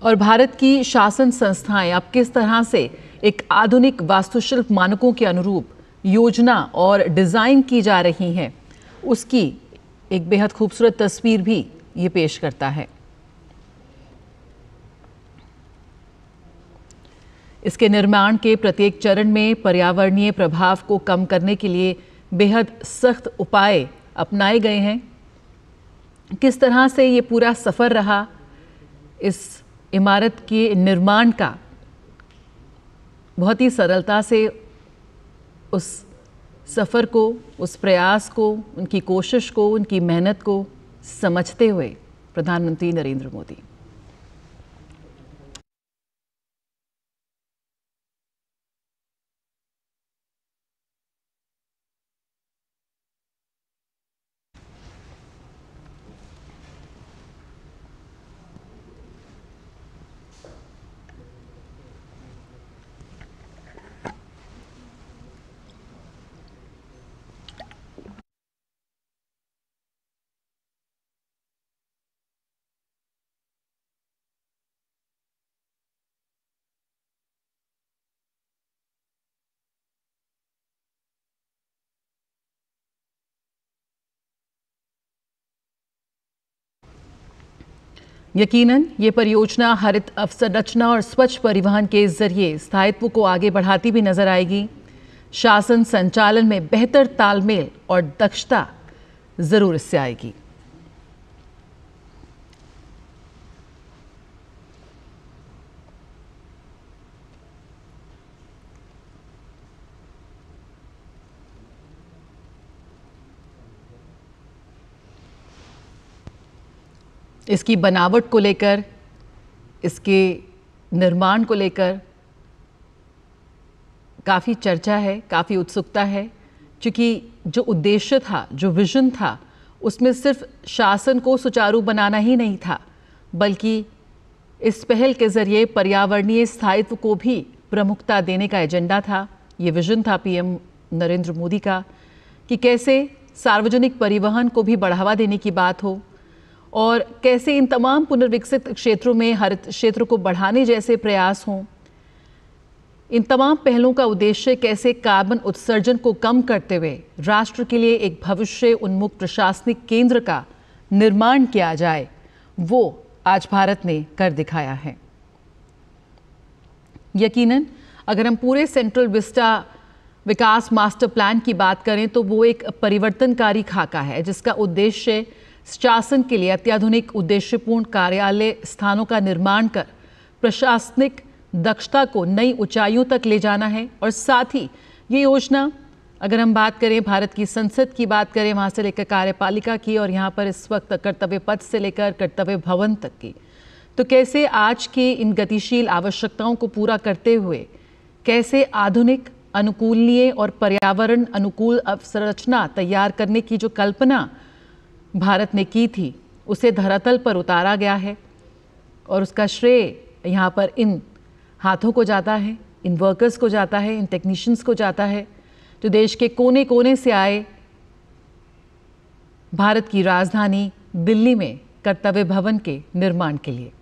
और भारत की शासन संस्थाएं अब किस तरह से एक आधुनिक वास्तुशिल्प मानकों के अनुरूप योजना और डिजाइन की जा रही हैं, उसकी एक बेहद खूबसूरत तस्वीर भी ये पेश करता है। इसके निर्माण के प्रत्येक चरण में पर्यावरणीय प्रभाव को कम करने के लिए बेहद सख्त उपाय अपनाए गए हैं। किस तरह से ये पूरा सफ़र रहा इस इमारत के निर्माण का, बहुत ही सरलता से उस सफ़र को, उस प्रयास को, उनकी कोशिश को, उनकी मेहनत को समझते हुए प्रधानमंत्री नरेंद्र मोदी। यकीनन ये परियोजना हरित अवसंरचना और स्वच्छ परिवहन के जरिए स्थायित्व को आगे बढ़ाती भी नजर आएगी। शासन संचालन में बेहतर तालमेल और दक्षता जरूर इससे आएगी। इसकी बनावट को लेकर, इसके निर्माण को लेकर काफ़ी चर्चा है, काफ़ी उत्सुकता है, क्योंकि जो उद्देश्य था, जो विजन था, उसमें सिर्फ शासन को सुचारू बनाना ही नहीं था, बल्कि इस पहल के ज़रिए पर्यावरणीय स्थायित्व को भी प्रमुखता देने का एजेंडा था। ये विजन था पीएम नरेंद्र मोदी का कि कैसे सार्वजनिक परिवहन को भी बढ़ावा देने की बात हो और कैसे इन तमाम पुनर्विकसित क्षेत्रों में हरित क्षेत्र को बढ़ाने जैसे प्रयास हों। इन तमाम पहलों का उद्देश्य कैसे कार्बन उत्सर्जन को कम करते हुए राष्ट्र के लिए एक भविष्य उन्मुख प्रशासनिक केंद्र का निर्माण किया जाए, वो आज भारत ने कर दिखाया है। यकीनन अगर हम पूरे सेंट्रल विस्टा विकास मास्टर प्लान की बात करें तो वो एक परिवर्तनकारी खाका है जिसका उद्देश्य शासन के लिए अत्याधुनिक उद्देश्यपूर्ण कार्यालय स्थानों का निर्माण कर प्रशासनिक दक्षता को नई ऊंचाइयों तक ले जाना है। और साथ ही ये योजना, अगर हम बात करें भारत की संसद की बात करें, वहाँ से लेकर कार्यपालिका की और यहाँ पर इस वक्त कर्तव्य पथ से लेकर कर्तव्य भवन तक की, तो कैसे आज के इन गतिशील आवश्यकताओं को पूरा करते हुए कैसे आधुनिक, अनुकूलनीय और पर्यावरण अनुकूल अवसंरचना तैयार करने की जो कल्पना भारत ने की थी उसे धरातल पर उतारा गया है। और उसका श्रेय यहाँ पर इन हाथों को जाता है, इन वर्कर्स को जाता है, इन टेक्नीशियंस को जाता है जो देश के कोने कोने से आए भारत की राजधानी दिल्ली में कर्तव्य भवन के निर्माण के लिए।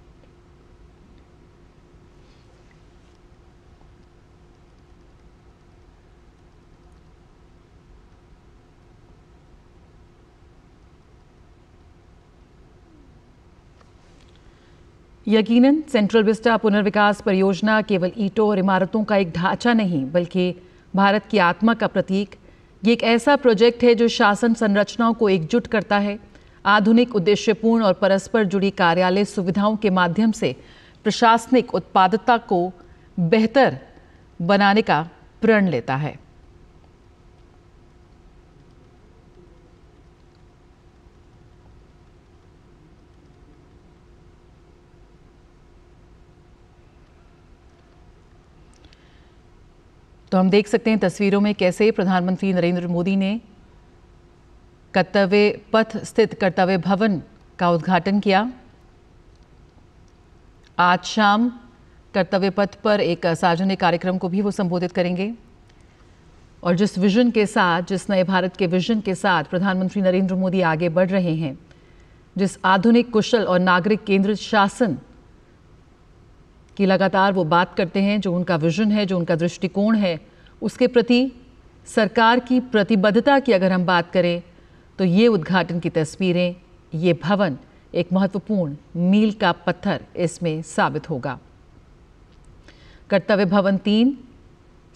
यकीनन सेंट्रल विस्टा पुनर्विकास परियोजना केवल ईंटों और इमारतों का एक ढांचा नहीं, बल्कि भारत की आत्मा का प्रतीक। ये एक ऐसा प्रोजेक्ट है जो शासन संरचनाओं को एकजुट करता है, आधुनिक, उद्देश्यपूर्ण और परस्पर जुड़ी कार्यालय सुविधाओं के माध्यम से प्रशासनिक उत्पादकता को बेहतर बनाने का प्रण लेता है। तो हम देख सकते हैं तस्वीरों में कैसे प्रधानमंत्री नरेंद्र मोदी ने कर्तव्य पथ स्थित कर्तव्य भवन का उद्घाटन किया। आज शाम कर्तव्य पथ पर एक सार्वजनिक कार्यक्रम को भी वो संबोधित करेंगे। और जिस विजन के साथ, जिस नए भारत के विजन के साथ प्रधानमंत्री नरेंद्र मोदी आगे बढ़ रहे हैं, जिस आधुनिक, कुशल और नागरिक केंद्रित शासन की लगातार वो बात करते हैं, जो उनका विजन है, जो उनका दृष्टिकोण है, उसके प्रति सरकार की प्रतिबद्धता की अगर हम बात करें तो ये उद्घाटन की तस्वीरें, ये भवन एक महत्वपूर्ण मील का पत्थर इसमें साबित होगा। कर्तव्य भवन 3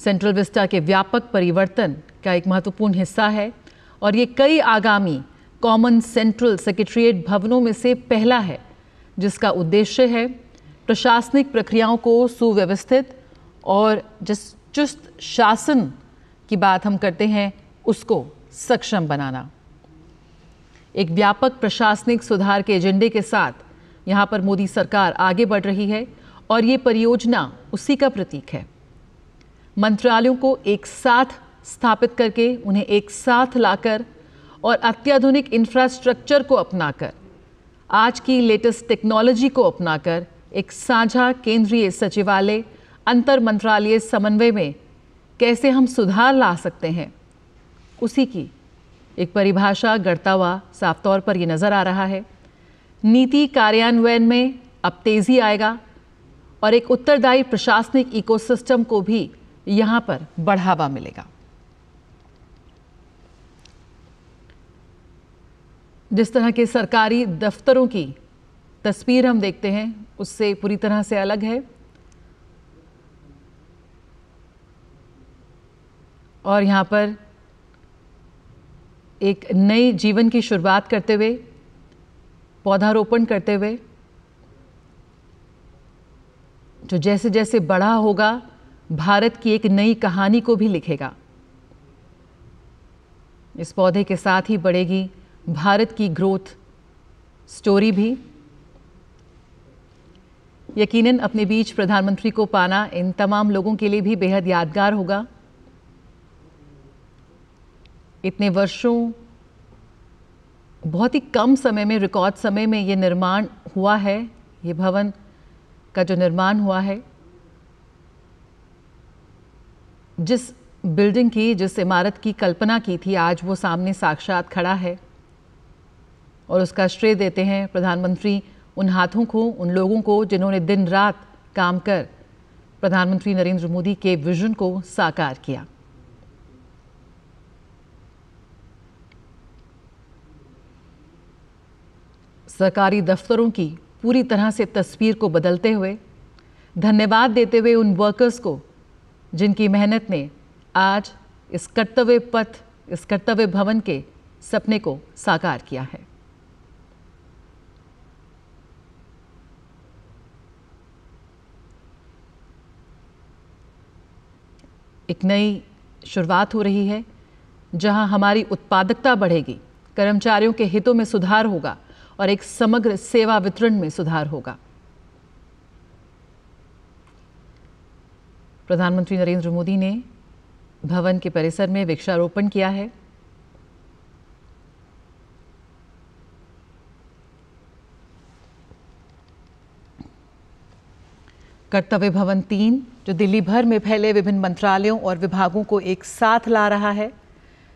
सेंट्रल विस्टा के व्यापक परिवर्तन का एक महत्वपूर्ण हिस्सा है और ये कई आगामी कॉमन सेंट्रल सेक्रेटरीट भवनों में से पहला है, जिसका उद्देश्य है प्रशासनिक प्रक्रियाओं को सुव्यवस्थित और जिस चुस्त शासन की बात हम करते हैं उसको सक्षम बनाना। एक व्यापक प्रशासनिक सुधार के एजेंडे के साथ यहाँ पर मोदी सरकार आगे बढ़ रही है और ये परियोजना उसी का प्रतीक है। मंत्रालयों को एक साथ स्थापित करके, उन्हें एक साथ लाकर और अत्याधुनिक इंफ्रास्ट्रक्चर को अपनाकर, आज की लेटेस्ट टेक्नोलॉजी को अपनाकर एक साझा केंद्रीय सचिवालय अंतर मंत्रालय समन्वय में कैसे हम सुधार ला सकते हैं, उसी की एक परिभाषा गढ़ता हुआ साफ तौर पर ये नज़र आ रहा है। नीति कार्यान्वयन में अब तेज़ी आएगा और एक उत्तरदायी प्रशासनिक इकोसिस्टम को भी यहाँ पर बढ़ावा मिलेगा। जिस तरह के सरकारी दफ्तरों की तस्वीर हम देखते हैं उससे पूरी तरह से अलग है और यहाँ पर एक नए जीवन की शुरुआत करते हुए, पौधारोपण करते हुए, जो जैसे जैसे बड़ा होगा भारत की एक नई कहानी को भी लिखेगा। इस पौधे के साथ ही बढ़ेगी भारत की ग्रोथ स्टोरी भी। यकीनन अपने बीच प्रधानमंत्री को पाना इन तमाम लोगों के लिए भी बेहद यादगार होगा। इतने वर्षों, बहुत ही कम समय में, रिकॉर्ड समय में ये निर्माण हुआ है, ये भवन का जो निर्माण हुआ है। जिस बिल्डिंग की, जिस इमारत की कल्पना की थी, आज वो सामने साक्षात खड़ा है और उसका श्रेय देते हैं प्रधानमंत्री उन हाथों को, उन लोगों को जिन्होंने दिन रात काम कर प्रधानमंत्री नरेंद्र मोदी के विजन को साकार किया। सरकारी दफ्तरों की पूरी तरह से तस्वीर को बदलते हुए, धन्यवाद देते हुए उन वर्कर्स को जिनकी मेहनत ने आज इस कर्तव्य पथ, इस कर्तव्य भवन के सपने को साकार किया है। एक नई शुरुआत हो रही है जहां हमारी उत्पादकता बढ़ेगी, कर्मचारियों के हितों में सुधार होगा और एक समग्र सेवा वितरण में सुधार होगा। प्रधानमंत्री नरेंद्र मोदी ने भवन के परिसर में वृक्षारोपण किया है। कर्तव्य भवन 3 जो दिल्ली भर में फैले विभिन्न मंत्रालयों और विभागों को एक साथ ला रहा है,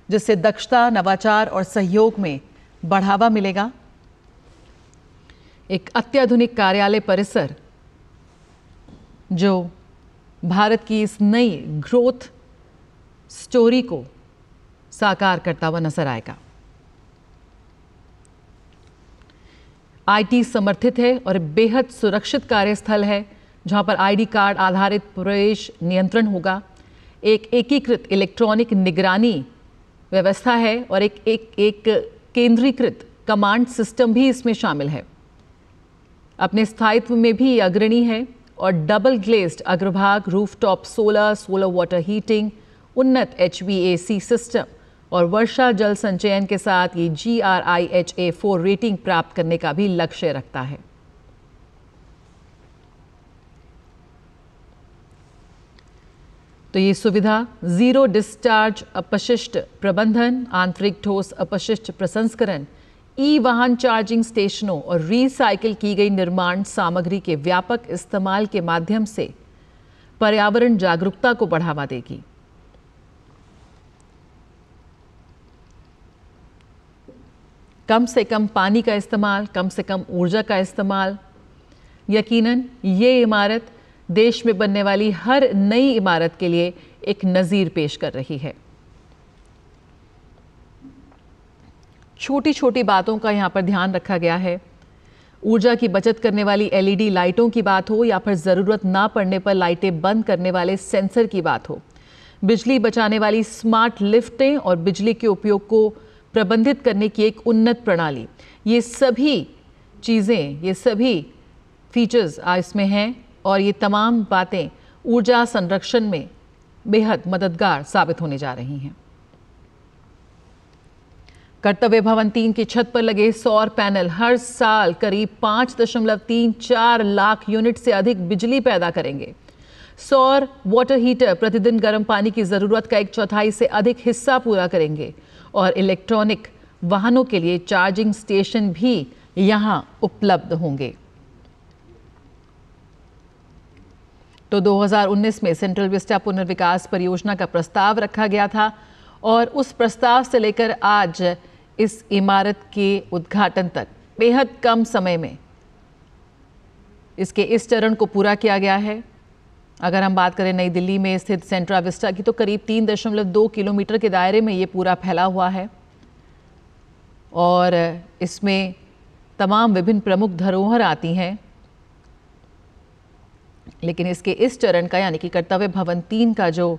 जिससे दक्षता, नवाचार और सहयोग में बढ़ावा मिलेगा। एक अत्याधुनिक कार्यालय परिसर जो भारत की इस नई ग्रोथ स्टोरी को साकार करता हुआ नजर आएगा। आईटी समर्थित है और बेहद सुरक्षित कार्यस्थल है जहां पर आईडी कार्ड आधारित प्रवेश नियंत्रण होगा। एक एकीकृत इलेक्ट्रॉनिक निगरानी व्यवस्था है और एक केंद्रीकृत कमांड सिस्टम भी इसमें शामिल है। अपने स्थायित्व में भी ये अग्रणी है और डबल ग्लेज्ड अग्रभाग, रूफटॉप सोलर वाटर हीटिंग, उन्नत HVAC सिस्टम और वर्षा जल संचयन के साथ ये GRIHA4 रेटिंग प्राप्त करने का भी लक्ष्य रखता है। तो ये सुविधा जीरो डिस्चार्ज अपशिष्ट प्रबंधन, आंतरिक ठोस अपशिष्ट प्रसंस्करण, ई वाहन चार्जिंग स्टेशनों और रिसाइकिल की गई निर्माण सामग्री के व्यापक इस्तेमाल के माध्यम से पर्यावरण जागरूकता को बढ़ावा देगी। कम से कम पानी का इस्तेमाल, कम से कम ऊर्जा का इस्तेमाल। यकीनन ये इमारत देश में बनने वाली हर नई इमारत के लिए एक नज़ीर पेश कर रही है। छोटी छोटी बातों का यहाँ पर ध्यान रखा गया है। ऊर्जा की बचत करने वाली LED लाइटों की बात हो या फिर ज़रूरत ना पड़ने पर लाइटें बंद करने वाले सेंसर की बात हो, बिजली बचाने वाली स्मार्ट लिफ्टें और बिजली के उपयोग को प्रबंधित करने की एक उन्नत प्रणाली, ये सभी चीज़ें, ये सभी फीचर्स इसमें हैं और ये तमाम बातें ऊर्जा संरक्षण में बेहद मददगार साबित होने जा रही हैं। कर्तव्य भवन 3 की छत पर लगे सौर पैनल हर साल करीब 5.34 लाख यूनिट से अधिक बिजली पैदा करेंगे। सौर वाटर हीटर प्रतिदिन गर्म पानी की जरूरत का 1/4 से अधिक हिस्सा पूरा करेंगे और इलेक्ट्रॉनिक वाहनों के लिए चार्जिंग स्टेशन भी यहां उपलब्ध होंगे। तो 2019 में सेंट्रल विस्टा पुनर्विकास परियोजना का प्रस्ताव रखा गया था और उस प्रस्ताव से लेकर आज इस इमारत के उद्घाटन तक बेहद कम समय में इसके इस चरण को पूरा किया गया है। अगर हम बात करें नई दिल्ली में स्थित सेंट्रा विस्टा की, तो करीब 3.2 किलोमीटर के दायरे में ये पूरा फैला हुआ है और इसमें तमाम विभिन्न प्रमुख धरोहर आती हैं। लेकिन इसके इस चरण का यानी कि कर्तव्य भवन 3 का जो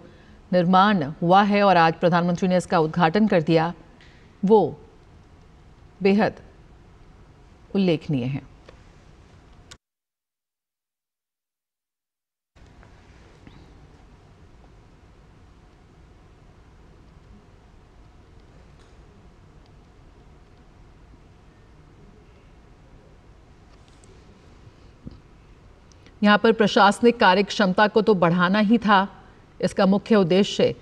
निर्माण हुआ है और आज प्रधानमंत्री ने इसका उद्घाटन कर दिया, वो बेहद उल्लेखनीय है। यहाँ पर प्रशासनिक कार्य क्षमता को तो बढ़ाना ही था इसका मुख्य उद्देश्य,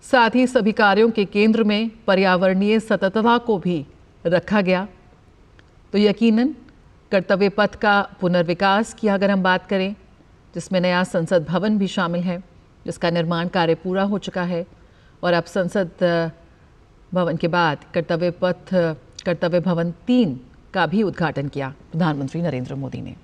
साथ ही सभी कार्यों के केंद्र में पर्यावरणीय सततता को भी रखा गया। तो यकीनन कर्तव्य पथ का पुनर्विकास की अगर हम बात करें, जिसमें नया संसद भवन भी शामिल है, जिसका निर्माण कार्य पूरा हो चुका है और अब संसद भवन के बाद कर्तव्य भवन 3 का भी उद्घाटन किया प्रधानमंत्री नरेंद्र मोदी ने।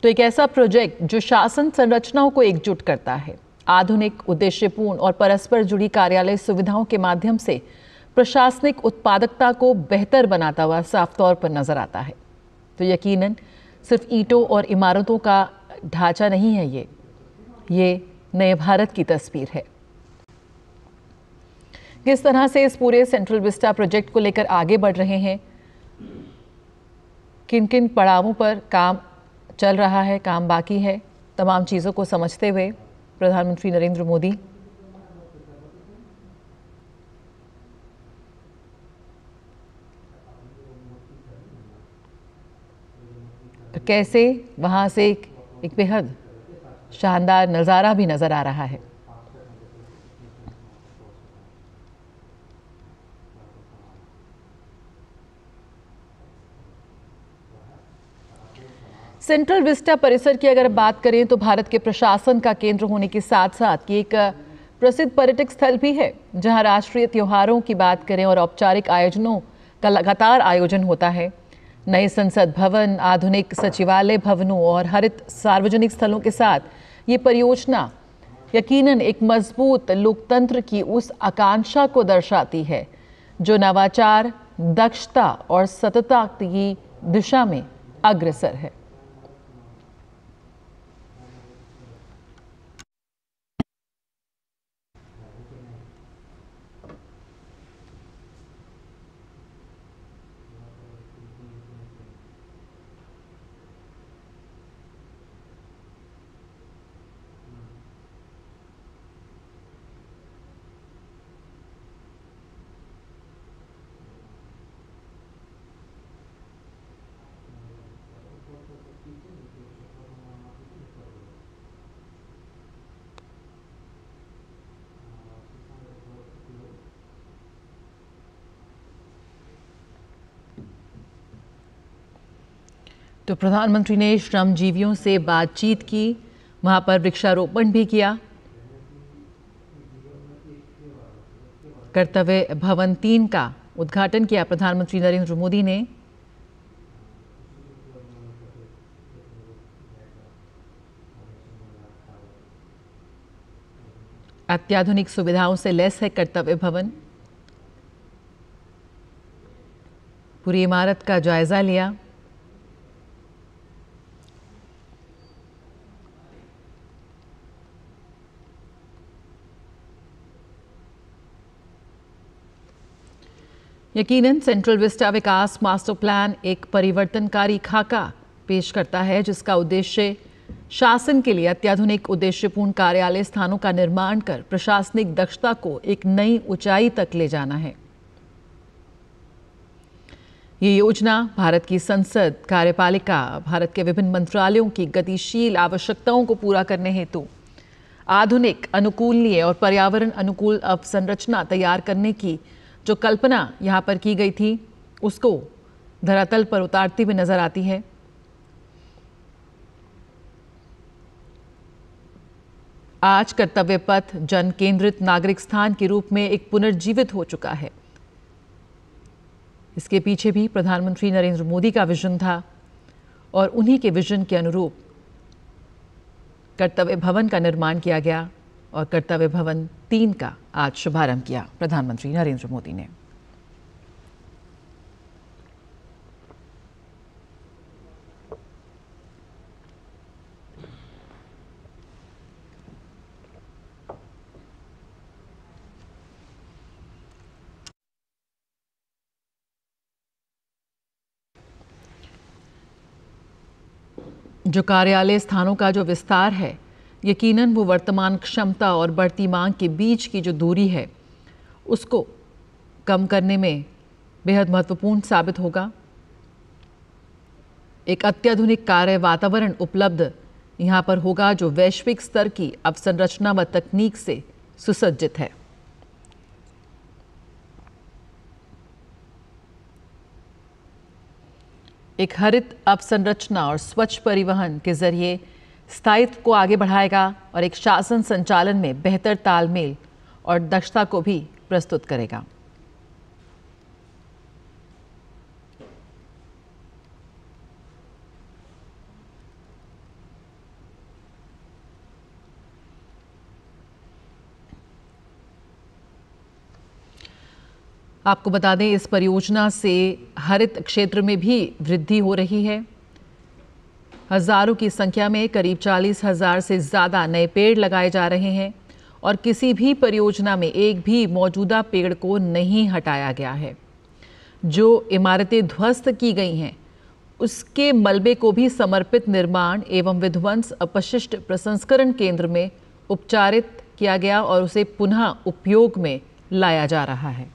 तो एक ऐसा प्रोजेक्ट जो शासन संरचनाओं को एकजुट करता है, आधुनिक, उद्देश्यपूर्ण और परस्पर जुड़ी कार्यालय सुविधाओं के माध्यम से प्रशासनिक उत्पादकता को बेहतर बनाता हुआ साफ तौर पर नजर आता है। तो यकीनन सिर्फ ईंटों और इमारतों का ढांचा नहीं है, ये नए भारत की तस्वीर है। किस तरह से इस पूरे सेंट्रल विस्टा प्रोजेक्ट को लेकर आगे बढ़ रहे हैं, किन किन पड़ावों पर काम चल रहा है, काम बाकी है, तमाम चीज़ों को समझते हुए प्रधानमंत्री नरेंद्र मोदी तो कैसे वहाँ से एक बेहद शानदार नज़ारा भी नज़र आ रहा है। सेंट्रल विस्टा परिसर की अगर बात करें तो भारत के प्रशासन का केंद्र होने के साथ साथ ये एक प्रसिद्ध पर्यटक स्थल भी है, जहां राष्ट्रीय त्योहारों की बात करें और औपचारिक आयोजनों का लगातार आयोजन होता है। नए संसद भवन, आधुनिक सचिवालय भवनों और हरित सार्वजनिक स्थलों के साथ ये परियोजना यकीनन एक मजबूत लोकतंत्र की उस आकांक्षा को दर्शाती है जो नवाचार, दक्षता और सततता की दिशा में अग्रसर है। तो प्रधानमंत्री ने श्रमजीवियों से बातचीत की, वहां पर वृक्षारोपण भी किया। कर्तव्य भवन 3 का उद्घाटन किया प्रधानमंत्री नरेंद्र मोदी ने। अत्याधुनिक सुविधाओं से लैस है कर्तव्य भवन। पूरी इमारत का जायजा लिया। यकीनन सेंट्रल विस्टा विकास मास्टर प्लान एक परिवर्तनकारी खाका पेश करता है, जिसका उद्देश्य शासन के लिए अत्याधुनिक उद्देश्यपूर्ण कार्यालय स्थानों का निर्माण कर प्रशासनिक दक्षता को एक नई ऊंचाई तक ले जाना है। ये योजना भारत की संसद, कार्यपालिका, भारत के विभिन्न मंत्रालयों की गतिशील आवश्यकताओं को पूरा करने हेतु आधुनिक, अनुकूलनीय और पर्यावरण अनुकूल अवसंरचना तैयार करने की जो कल्पना यहाँ पर की गई थी, उसको धरातल पर उतारती हुई नजर आती है। आज कर्तव्य पथ जन केंद्रित नागरिक स्थान के रूप में एक पुनर्जीवित हो चुका है। इसके पीछे भी प्रधानमंत्री नरेंद्र मोदी का विजन था और उन्हीं के विजन के अनुरूप कर्तव्य भवन का निर्माण किया गया और कर्तव्य भवन 3 का आज शुभारंभ किया प्रधानमंत्री नरेंद्र मोदी ने। जो कार्यालय स्थानों का जो विस्तार है, यकीनन वो वर्तमान क्षमता और बढ़ती मांग के बीच की जो दूरी है, उसको कम करने में बेहद महत्वपूर्ण साबित होगा। एक अत्याधुनिक कार्य वातावरण उपलब्ध यहाँ पर होगा जो वैश्विक स्तर की अवसंरचना व तकनीक से सुसज्जित है। एक हरित अवसंरचना और स्वच्छ परिवहन के जरिए स्थायित्व को आगे बढ़ाएगा और एक शासन संचालन में बेहतर तालमेल और दक्षता को भी प्रस्तुत करेगा। आपको बता दें, इस परियोजना से हरित क्षेत्र में भी वृद्धि हो रही है। हजारों की संख्या में करीब 40,000 से ज़्यादा नए पेड़ लगाए जा रहे हैं और किसी भी परियोजना में एक भी मौजूदा पेड़ को नहीं हटाया गया है। जो इमारतें ध्वस्त की गई हैं, उसके मलबे को भी समर्पित निर्माण एवं विध्वंस अपशिष्ट प्रसंस्करण केंद्र में उपचारित किया गया और उसे पुनः उपयोग में लाया जा रहा है।